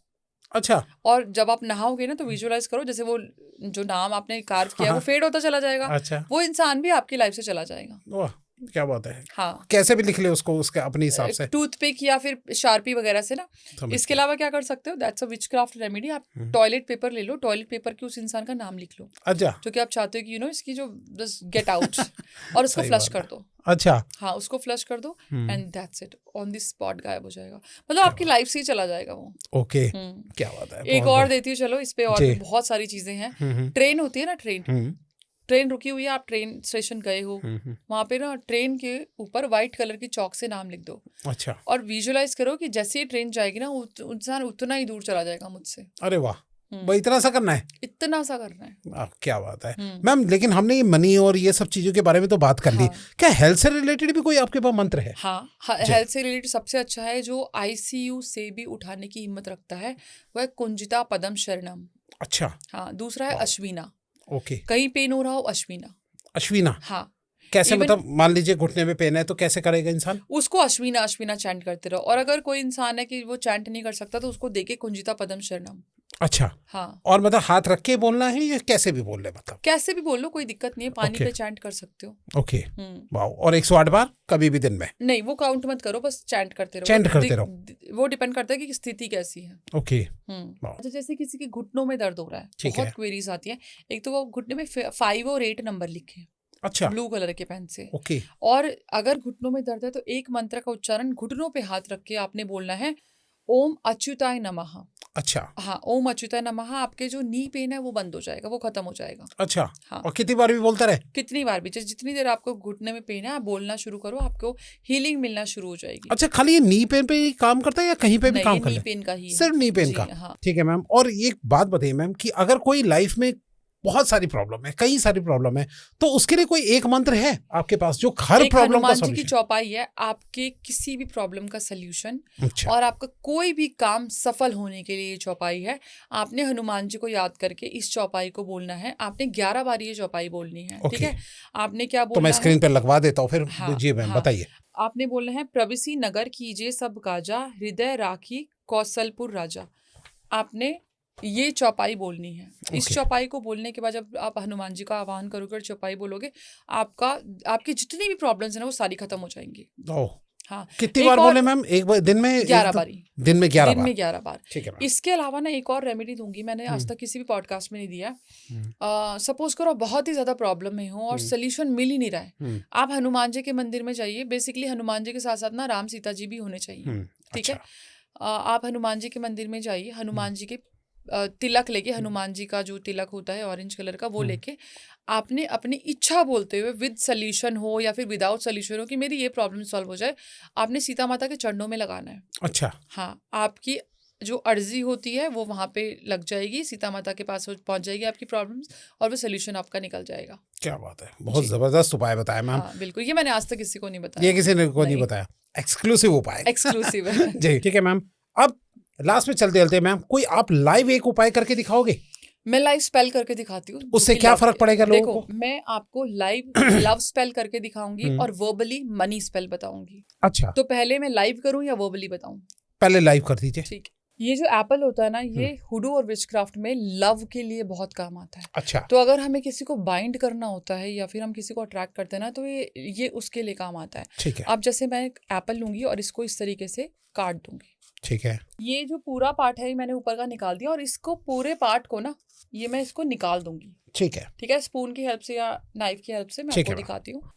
अच्छा, और जब आप नहाओगे ना तो विजुअलाइज करो जैसे वो जो नाम आपने कार्व किया है वो फेड होता चला जाएगा, अच्छा, वो इंसान भी आपकी लाइफ से चला जाएगा। वाह, क्या बात है। हाँ, कैसे भी लिख ले उसको उसके अपने हिसाब से। टूथपिक या फिर शार्पी वगैरह से ना। समझ इसके गया। अलावा क्या कर सकते हो, दैट्स अ विचक्राफ्ट रेमेडी। आप टॉयलेट पेपर ले लो, टॉयलेट पेपर के उस इंसान का नाम लिख लो अच्छा जो कि आप चाहते हो कि इसकी जो बस गेट आउट, और उसको सही फ्लश बात कर है। दो। अच्छा हाँ, उसको फ्लश कर दो and that's it, on the spot गायब हो जाएगा। मतलब आपकी लाइफ से ही चला जाएगा वो। ओके हम्म। क्या बात है। एक बहुत और बढ़िया। देती हूँ, चलो इस पे और जी। भी बहुत सारी चीजें हैं। हम्म ट्रेन होती है ना, ट्रेन हम्म ट्रेन रुकी हुई है, आप ट्रेन स्टेशन गए हो, वहां पे ना ट्रेन के ऊपर व्हाइट कलर की चौक से नाम लिख दो अच्छा और विजुअलाइज करो कि जैसे ही ट्रेन जाएगी ना, इंसान उतना ही दूर चला जाएगा मुझसे। अरे वाह भाई इतना सा करना है। इतना सा करना है। क्या बात है मैम। लेकिन हमने ये मनी और ये सब चीजों के बारे में तो बात कर ली, हाँ। क्या हेल्थ से रिलेटेड भी कोई आपके पास मंत्र है? हाँ, हेल्थ से रिलेटेड सबसे अच्छा है जो आईसीयू से भी उठाने की हिम्मत रखता है, वह कुंजिता पदम शरणम। अच्छा हाँ, दूसरा है अश्विना। ओके कहीं पेन हो रहा हो, अश्विना। अश्विना हाँ, कैसे Even- मतलब मान लीजिए घुटने में पेन है तो कैसे करेगा इंसान? उसको अश्विना अश्विना चैंट करते रहो, और अगर कोई इंसान है कि वो चैंट नहीं कर सकता तो उसको देके कुंजिता पदम शरणम। अच्छा हाँ, और मतलब हाथ रख के बोलना है या कैसे भी बोल रहे मतलब? कैसे भी बोल लो, कोई दिक्कत नहीं है, पानी Okay. पे चैंट कर सकते हो। ओके वाह। और 108 बार कभी भी दिन में? नहीं, वो काउंट मत करो, बस चैंट करते रहो। Chant करते वो डिपेंड करता है कि स्थिति कैसी है। ओके अच्छा, जैसे किसी के घुटनों में दर्द हो रहा है, ठीक बहुत है। क्वेरीज आती है। एक तो वो घुटने में 5 और 8 नंबर लिखे अच्छा ब्लू कलर के पेन से। ओके और अगर घुटनों में दर्द है तो एक मंत्र का उच्चारण घुटनों पे हाथ रख के आपने बोलना है, ओम अच्युताय नमः। अच्छा हाँ, ओम अच्युताय नमः। आपके जो नी पेन है वो बंद हो जाएगा, वो खत्म हो जाएगा। अच्छा हाँ। और कितनी बार भी बोलता रहे? कितनी बार भी, जितनी देर आपको घुटने में पेन है आप बोलना शुरू करो, आपको हीलिंग मिलना शुरू हो जाएगी। अच्छा खाली ये नी पेन पे ही काम करता है या कहीं पे भी नहीं, काम ये कर नी ले? पेन का ही है। सिर्फ नी पेन जी, का? हाँ। ठीक है मैम। और एक बात बताइए मैम कि अगर कोई लाइफ में बहुत सारी प्रॉब्लम है, कई सारी प्रॉब्लम है, तो उसके लिए कोई एक मंत्र है आपके पास जो हर एक प्रॉब्लम का हनुमान जी की सॉल्यूशन? चौपाई है आपके किसी भी प्रॉब्लम का सल्यूशन, अच्छा और आपका कोई भी काम सफल होने के लिए ये चौपाई है। आपने हनुमान जी को याद करके इस चौपाई को बोलना है। आपने 11 बार ये चौपाई बोलनी है, ठीक है? आपने क्या तो बोलना मैं है? स्क्रीन पे लगवा देता हूँ फिर। हाँ, जी मैम हाँ। बताइए। आपने बोलना है, प्रविसी नगर कीजिए सब काजा, हृदय राखी कौशलपुर राजा। आपने ये चौपाई बोलनी है। इस Okay. चौपाई को बोलने के बाद जब आप हनुमान जी का आह्वान करोगे और चौपाई बोलोगे, आपकी जितनी भी प्रॉब्लम्स है ना वो सारी खत्म हो जाएंगी। ओह हाँ, कितनी एक बार और बोले मैम? एक बार दिन में 11 बारी। दिन में 11 दिन बार? में 11 बार। ठीक है मैम। इसके अलावा ना एक और रेमेडी दूंगी, मैंने आज तक किसी भी पॉडकास्ट में नहीं दिया। सपोज करो आप बहुत ही ज्यादा प्रॉब्लम में हो और सोल्यूशन मिल ही नहीं रहा है, आप हनुमान जी के मंदिर में जाइए। बेसिकली हनुमान जी के साथ साथ ना राम सीता जी भी होने चाहिए, ठीक है? आप हनुमान जी के मंदिर में जाइए, हनुमान जी के तिलक लेके, हनुमान जी का जो तिलक होता है ऑरेंज कलर का, वो लेके आपने अपनी इच्छा बोलते हुए, विद सोल्यूशन हो या फिर विदाउट सोल्यूशन हो, कि मेरी ये प्रॉब्लम सॉल्व हो जाए, आपने सीता माता के चरणों में लगाना है। अच्छा हाँ, आपकी जो अर्जी होती है वो वहां पे लग जाएगी, सीता माता के पास पहुंच जाएगी आपकी प्रॉब्लम्स, और वो सोल्यूशन आपका निकल जाएगा। क्या बात है, बहुत जबरदस्त उपाय बताया मैम। हाँ बिल्कुल, ये मैंने आज तक किसी को नहीं बताया। ये किसी ने को नहीं बताया, एक्सक्लूसिव उपाय। एक्सक्लूसिव है। जी ठीक है मैम। अब लास्ट में चलते चलते मैम कोई आप लाइव एक उपाय करके दिखाओगे? मैं लाइव स्पेल करके दिखाती हूँ। उससे क्या फर्क पड़ेगा लोगों देखो, को? मैं आपको लाइव लव स्पेल करके दिखाऊंगी और वर्बली मनी स्पेल बताऊंगी। अच्छा तो पहले मैं लाइव करूं या वर्बली बताऊं? पहले लाइव कर दीजिए। ठीक है। ये जो एप्पल होता है ना, ये हुडू और विचक्राफ्ट में लव के लिए बहुत काम आता है। अच्छा तो अगर हमें किसी को बाइंड करना होता है या फिर हम किसी को अट्रैक्ट करते हैं ना, तो ये उसके लिए काम आता है। ठीक है। अब जैसे मैं एक एप्पल लूंगी और इसको इस तरीके से काट दूंगी। ठीक है। ये जो पूरा पार्ट है मैंने ऊपर का निकाल दिया, और इसको पूरे पार्ट को ना ये मैं इसको निकाल दूंगी। ठीक है। ठीक है, स्पून की हेल्प से या नाइफ की हेल्प से मैं ठीक आपको है। दिखाती हूँ।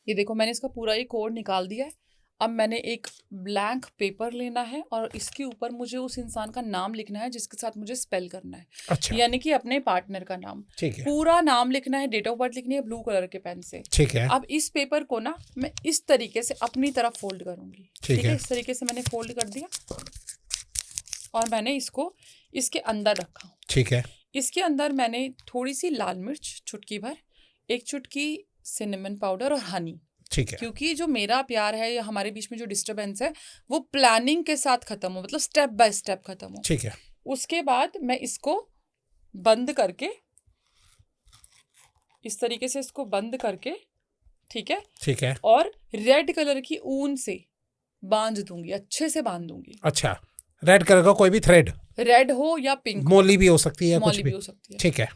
ये देखो, मैंने इसका पूरा ये कोड निकाल दिया है। अब मैंने एक ब्लैंक पेपर लेना है और इसके ऊपर मुझे उस इंसान का नाम लिखना है जिसके साथ मुझे स्पेल करना है। अच्छा यानी कि अपने पार्टनर का नाम। ठीक है। पूरा नाम लिखना है, डेट ऑफ बर्थ लिखनी है ब्लू कलर के पेन से। ठीक है। अब इस पेपर को ना मैं इस तरीके से अपनी तरफ फोल्ड करूंगी। ठीक है। इस तरीके से मैंने फोल्ड कर दिया और मैंने इसको इसके अंदर रखा। ठीक है। इसके अंदर मैंने थोड़ी सी लाल मिर्च चुटकी भर, एक चुटकी सिनेमन पाउडर और हनी। ठीक है। क्योंकि जो मेरा प्यार है या हमारे बीच में जो डिस्टरबेंस है वो प्लानिंग के साथ खत्म हो, मतलब स्टेप बाय स्टेप खत्म हो। ठीक है। उसके बाद मैं इसको बंद करके इस तरीके से इसको बंद करके, ठीक है, ठीक है। और रेड कलर की ऊन से बांध दूंगी, अच्छे से बांध दूंगी। अच्छा, रेड कलर का कोई भी थ्रेड? रेड हो या पिंक, मोली भी हो सकती है, कुछ मौली भी भी हो सकती है। ठीक है।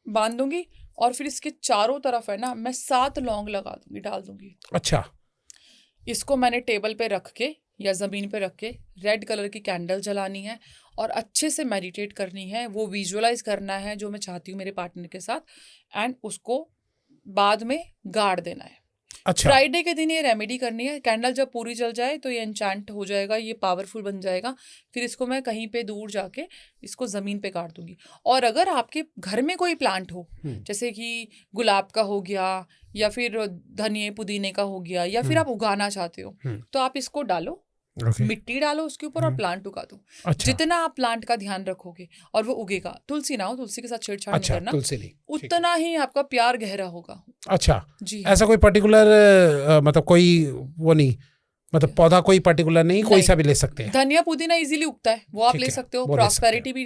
बांध दूंगी और फिर इसके चारों तरफ है ना मैं 7 लौंग लगा दूंगी, डाल दूंगी। अच्छा, इसको मैंने टेबल पे रख के या ज़मीन पे रख के रेड कलर की कैंडल जलानी है और अच्छे से मेडिटेट करनी है, वो विजुअलाइज करना है जो मैं चाहती हूँ मेरे पार्टनर के साथ, एंड उसको बाद में गाड़ देना है। अच्छा, फ्राइडे के दिन ये रेमेडी करनी है। कैंडल जब पूरी जल जाए तो ये एन्चांट हो जाएगा, ये पावरफुल बन जाएगा। फिर इसको मैं कहीं पे दूर जाके इसको ज़मीन पे काट दूंगी। और अगर आपके घर में कोई प्लांट हो, जैसे कि गुलाब का हो गया या फिर धनिए पुदीने का हो गया, या फिर आप उगाना चाहते हो, तो आप इसको डालो, मिट्टी डालो उसके ऊपर और प्लांट उगा दो। अच्छा, जितना आप प्लांट का ध्यान रखोगे और वो उगेगा, तुलसी ना हो, तुलसी के साथ छेड़छाड़ नहीं अच्छा, करना, तुलसी नहीं, उतना ही आपका प्यार गहरा होगा। अच्छा जी, ऐसा कोई पर्टिकुलर मतलब कोई वो नहीं, मतलब पौधा कोई पर्टिकुलर नहीं, कोई सा भी ले सकते हैं। धनिया पुदीना इजीली उगता है, वो आप ठीक ले है, सकते हो। वो ले सकते प्रॉस्पेरिटी भी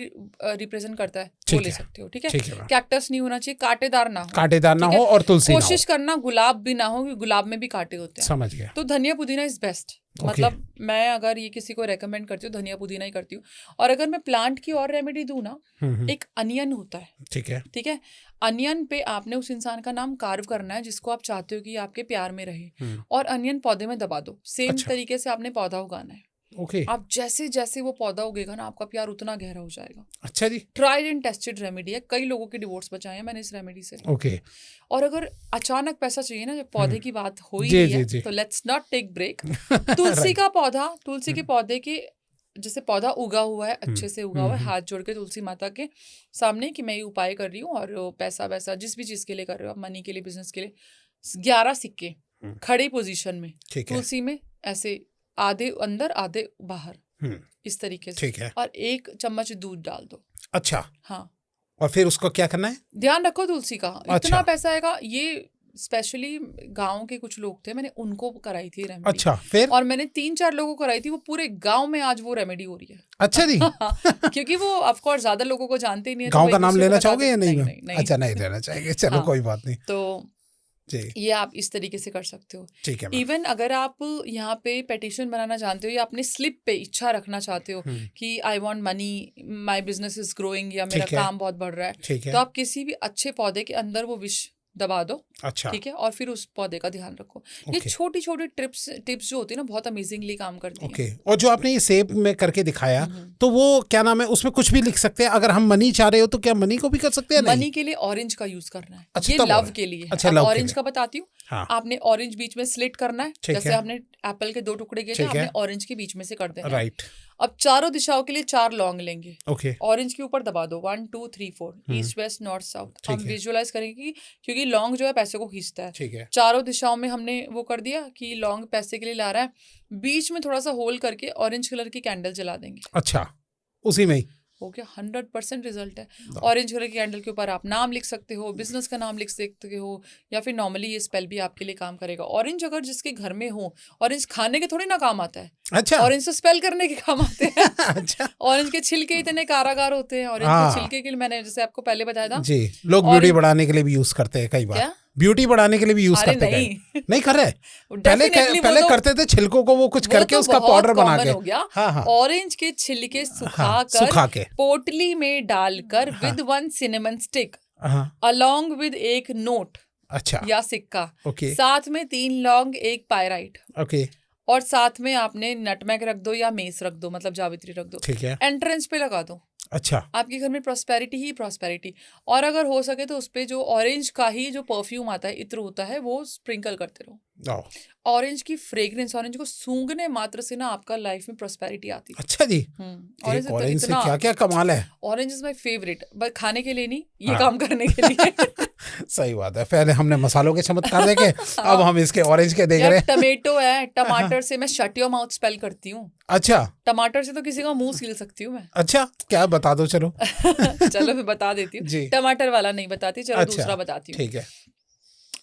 रिप्रेजेंट करता है, वो ठीक ले है, सकते हो। ठीक है, ठीक है मैम। कैक्टस नहीं होना चाहिए, कांटेदार ना हो, कांटेदार ना ठीक हो है? और तुलसी ना हो। कोशिश करना गुलाब भी ना हो, क्योंकि गुलाब में भी कांटे होते हैं। समझ गया। तो धनिया पुदीना इज बेस्ट। Okay. मतलब मैं अगर ये किसी को रेकमेंड करती हूँ, धनिया पुदीना ही करती हूँ। और अगर मैं प्लांट की और रेमेडी दूँ ना, एक अनियन होता है, ठीक है, ठीक है, अनियन पे आपने उस इंसान का नाम कार्व करना है जिसको आप चाहते हो कि आपके प्यार में रहे, और अनियन पौधे में दबा दो। सेम अच्छा। तरीके से आपने पौधा उगाना है। ओके, आप जैसे जैसे वो पौधा उगेगा ना, आपका प्यार उतना गहरा हो जाएगा। अच्छा जी, ट्राइड एंड टेस्टेड रेमेडी है, कई लोगों के डिवोर्स बचाए हैं मैंने इस रेमेडी से। ओके, और अगर अचानक पैसा चाहिए ना, जब पौधे की बात हो ही जी, रही जी। है, तो लेट्स नॉट टेक ब्रेक। तुलसी का पौधा, तुलसी के पौधे के जैसे पौधा उगा हुआ है, अच्छे से उगा हुआ है, हाथ जोड़ के तुलसी माता के सामने कि मैं ये उपाय कर रही हूँ, और पैसा वैसा जिस भी चीज के लिए कर रहे हो आप, मनी के लिए, बिजनेस के लिए, 11 सिक्के खड़ी पोजीशन में ठीक है, तुलसी में, ऐसे आधे अंदर आधे बाहर, इस तरीके से, ठीक है, और 1 चम्मच दूध डाल दो। अच्छा, हाँ, और फिर उसको क्या करना है? ध्यान रखो तुलसी का। अच्छा। इतना पैसा आएगा। ये स्पेशली गांव के कुछ लोग थे, मैंने उनको कराई थी रेमेडी। अच्छा, फिर? और मैंने 3-4 लोगों को कराई थी, वो पूरे गांव में आज वो रेमेडी हो रही है। अच्छा जी। क्योंकि वो ऑफ कोर्स ज्यादा लोगों को जानते ही नहीं है, तो गांव वो का एक नाम दूसरे को लेना बता चाहोगे या देते- नहीं? नहीं। अच्छा, नहीं लेना चाहेंगे, चलो हाँ। कोई बात नहीं तो जी, ये आप इस तरीके से कर सकते हो। ठीक है मैम। इवन अगर आप यहाँ पे पेटिशन बनाना जानते हो या अपने स्लिप पे इच्छा रखना चाहते हो कि I want money, my business is growing, या मेरा ठीक है। काम बहुत बढ़ रहा है, ठीक है, तो आप किसी भी अच्छे पौधे के अंदर वो विश दबा दो। अच्छा, ठीक है, और फिर उस पौधे का ध्यान रखो। ये ओके। छोटी छोटी टिप्स जो होती है ना, बहुत अमेजिंगली काम करती ओके। हैं। और जो आपने ये सेब में करके दिखाया, तो वो क्या नाम है, उसमें कुछ भी लिख सकते हैं? अगर हम मनी चाह रहे हो तो क्या मनी को भी कर सकते हैं? नहीं, मनी के लिए ऑरेंज का यूज करना है। अच्छा, ये तब लव ऑरेंज। के लिए है। अच्छा, अब लव के ऑरेंज लिए। का बताती हूँ। हाँ, आपने ऑरेंज बीच में स्लिट करना है, ठीक जैसे है। आपने एप्पल के 2 टुकड़े किए थे, ठीक है। आपने ऑरेंज के बीच में से कर देना है। राइट, अब चारों दिशाओं के लिए 4 लौंग लेंगे, ओके, ऑरेंज के ऊपर दबा दो, 1 2 3 4, ईस्ट वेस्ट नॉर्थ साउथ। ठीक हम है। विजुअलाइज करेंगे क्योंकि लौंग जो है पैसे को खींचता है। ठीक है, चारों दिशाओं में हमने वो कर दिया कि लौंग पैसे के लिए ला रहा है। बीच में थोड़ा सा होल करके ऑरेंज कलर की कैंडल जला देंगे। अच्छा, उसी में ही? हो गया, 100% रिजल्ट है। ऑरेंज कलर की कैंडल के ऊपर आप नाम लिख सकते हो, बिजनेस का नाम लिख सकते हो, या फिर नॉर्मली ये स्पेल भी आपके लिए काम करेगा। ऑरेंज अगर जिसके घर में हो, ऑरेंज खाने के थोड़ी ना काम आता है, अच्छा, ऑरेंज तो स्पेल करने के काम आते हैं। अच्छा, ऑरेंज के छिलके इतने कारागार होते हैं। ऑरेंज हाँ। के छिलके के लिए मैंने जैसे आपको पहले बताया था जी, लोग और- ब्यूटी बढ़ाने के लिए भी यूज करते हैं कई बार। क्या? ब्यूटी बढ़ाने के लिए भी यूज अरे करते हैं नहीं। कई। नहीं कर रहे? Definitely वो पहले तो- करते थे, छिलकों को वो कुछ वो करके तो उसका बहुत पाउडर बना common के। हो गया। हाँ, हाँ, ऑरेंज के छिलके हाँ, सुखा के। पोटली में डालकर विद 1 सिनेमन स्टिक हाँ, अलोंग विद 1 नोट अच्छा, या सिक्का, ओके, साथ में 3 लौंग, 1 पायराइट, ओके, और साथ में आपने नटमैग रख दो या मेस रख दो, मतलब जावित्री रख दो। ठीक है, एंट्रेंस पे लगा दो। अच्छा, आपके घर में प्रॉस्पेरिटी ही प्रॉस्पेरिटी। और अगर हो सके तो उस पे जो ऑरेंज का ही जो परफ्यूम आता है, इत्र होता है, वो स्प्रिंकल करते रहो। ओ, ऑरेंज की फ्रेग्रेंस, ऑरेंज को सूंघने मात्र से ना आपका लाइफ में प्रॉस्पेरिटी आती है। अच्छा जी। ऑरेंज एक ऑरेंज से क्या क्या कमाल है। Orange is my favourite, but खाने के लिए नहीं, ये हाँ। काम करने के लिए। सही बात है। पहले हमने मसालों के चमत्कार देखे, अब हम इसके ऑरेंज के देख यार रहे हैं। टमेटो है, टमाटर से मैं शट योर माउथ स्पेल करती हूँ। अच्छा, टमाटर से तो किसी का मुंह सील सकती हूँ मैं। अच्छा, क्या बता दो, चलो। चलो मैं बता देती जी। हूँ। टमाटर वाला नहीं बताती, चलो अच्छा, दूसरा बताती हूँ, ठीक है,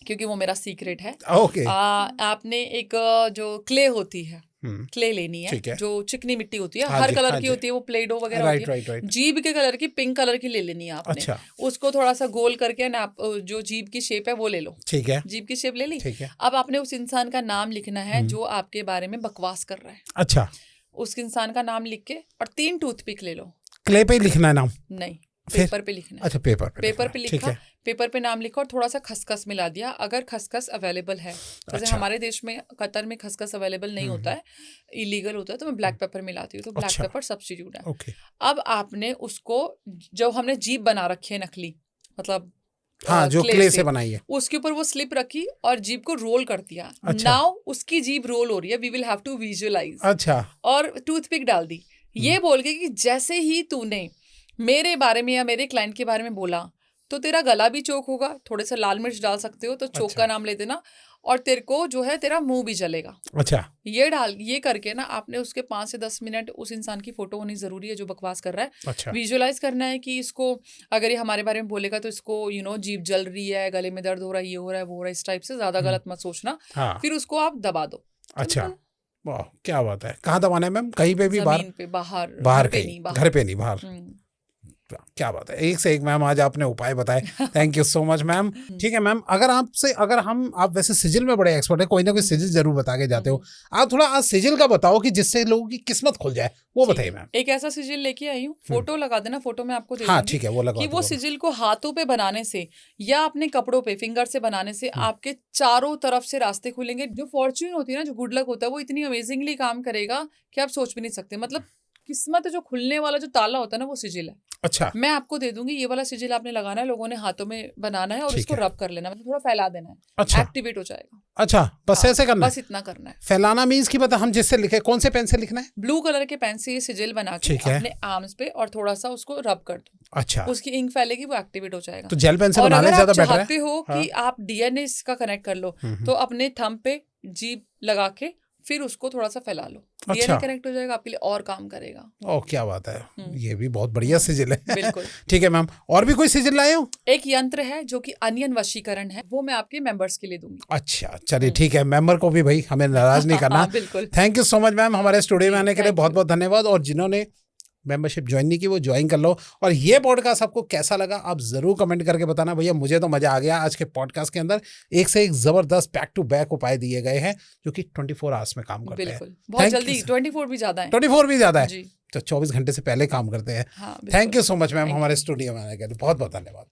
क्योंकि वो मेरा सीक्रेट है। ओके, आपने एक जो क्ले होती है, क्ले लेनी ठीक है, है। जो चिकनी मिट्टी होती है, हाँ हर जी, कलर हाँ की जी। होती है, वो प्ले डो वगैरह राइट, होती है। राइट, राइट, जीभ के कलर की, पिंक कलर की ले लेनी है आपने। अच्छा, उसको थोड़ा सा गोल करके ना, आप जो जीभ की शेप है वो ले लो। ठीक है, जीभ की शेप ले ली। ठीक है, अब आपने उस इंसान का नाम लिखना है जो आपके बारे में बकवास कर रहा है। अच्छा, उस इंसान का नाम लिख के और 3 टूथपिक ले लो। क्ले पे ही लिखना है नाम? नहीं, फिर? पेपर पे लिखना है। अच्छा, पेपर पे पेपर पे ठीक लिखा, है। पेपर पे नाम लिखा और थोड़ा सा खसखस मिला दिया, अगर खसखस अवेलेबल है। जैसे अच्छा। हमारे देश में, कतर में खसखस अवेलेबल नहीं होता है, इलीगल होता है, तो मैं ब्लैक पेपर मिलाती हूँ, तो ब्लैक अच्छा। पेपर सब्स्टिट्यूट है। ओके। अब आपने उसको, जो हमने जीप बना रखी है नकली, मतलब हाँ, जो क्ले क्ले से बनाई है। उसके ऊपर वो स्लिप रखी और जीप को रोल कर दिया। अच्छा। नाउ उसकी जीप रोल हो रही है, we will have to visualise. अच्छा। और टूथपिक डाल दी, ये बोल के कि जैसे ही तूने मेरे बारे में या मेरे क्लाइंट के बारे में बोला तो तेरा गला भी चोक होगा, थोड़े से लाल मिर्च डाल सकते हो तो चोक अच्छा। का नाम ले देना, और तेरे को जो है तेरा मुंह भी जलेगा। अच्छा। ये करके ना आपने उसके 5 से 10 मिनट उस इंसान की फोटो होनी जरूरी है जो बकवास कर रहा है। अच्छा। विजुअलाइज करना है कि इसको, अगर ये हमारे बारे में बोलेगा तो इसको जीभ जल रही है, गले में दर्द हो रहा है, ये हो रहा है, वो हो रहा है, इस टाइप से ज्यादा गलत मत सोचना। हाँ। फिर उसको आप दबा दो। अच्छा, Simple। वाह क्या बात है। कहाँ दबाना है मैम? कहीं पे भी? बाहर? जमीन पे, बाहर, बाहर घर पे कहीं? नहीं, घर पे नहीं, बाहर। क्या बात है, एक से एक मैम आज आपने उपाय बताए। Thank you so much ma'am. ठीक है मैम, अगर आप वैसे सिजिल में बड़े एक्सपर्ट है, कोई ना कोई सिजिल जरूर बता के जाते हो, आप थोड़ा आज सिजिल का बताओ कि जिससे लोगों की किस्मत खुल जाए, वो बताइए मैम। एक ऐसा सिजिल लेके आई हूँ, फोटो लगा देना, फोटो में आपको दे हाँ दूंगी ठीक है, वो लगा कि वो सिजिल को हाथों पे बनाने से या अपने कपड़ों पे फिंगर से बनाने से आपके चारों तरफ से रास्ते खुलेंगे। जो फॉर्च्यून होती है ना, जो गुड लक होता है, वो इतनी अमेजिंगली काम करेगा कि आप सोच भी नहीं सकते। मतलब किस्मत जो खुलने वाला जो ताला होता है ना, वो सिजिल है। अच्छा। मैं आपको दे दूंगी, ये वाला सिजिल आपने लगाना है, लोगों ने हाथों में बनाना है और ठीक इसको है। रब कर लेना, मतलब थोड़ा फैला देना है। अच्छा। एक्टिवेट हो जाएगा। अच्छा, बस हाँ, ऐसे करना है? बस इतना करना है। फैलाना मीन्स की बता, हम जिससे लिखे, कौन से पेन से लिखना है? ब्लू कलर के पेन से ये सिजिल बना के ठीक है। अपने आर्म्स पे और थोड़ा सा उसको रब कर दो। अच्छा, उसकी इंक फैलेगी, वो एक्टिवेट हो जाएगा। तो जेल पेन से और बना ले, अगर ज्यादा आप बेटर है। चाहते हो कि आप डीएनए का कनेक्ट कर लो, तो अपने थंब पे जीभ लगा के फिर उसको थोड़ा सा फैला लो, डीएनए अच्छा। कनेक्ट हो जाएगा, आपके लिए और काम करेगा। ओह क्या बात है, ये भी बहुत बढ़िया सिजिल है। बिल्कुल। ठीक है मैम, और भी कोई सिजिल लाए हो? एक यंत्र है जो कि अनियन वशीकरण है, वो मैं आपके मेंबर्स के लिए दूंगी। अच्छा चलिए ठीक है, मेंबर को भी भाई हमें नाराज नहीं करना। हाँ, बिल्कुल। Thank you so much ma'am, हमारे स्टूडियो में आने के लिए thank बहुत you। बहुत धन्यवाद। और जिन्होंने मेंबरशिप ज्वाइन नहीं की वो ज्वाइन कर लो। और ये पॉडकास्ट आपको कैसा लगा आप जरूर कमेंट करके बताना। भैया मुझे तो मजा आ गया। आज के पॉडकास्ट के अंदर एक से एक जबरदस्त बैक टू बैक उपाय दिए गए हैं जो कि 24 आवर्स में काम करते हैं। बिल्कुल, बहुत जल्दी, 24 भी ज्यादा है। 24 भी ज्यादा है जी। तो 24 घंटे से पहले काम करते हैं। हाँ, thank you so much ma'am, Thank हमारे you। स्टूडियो में आने के लिए बहुत बहुत धन्यवाद।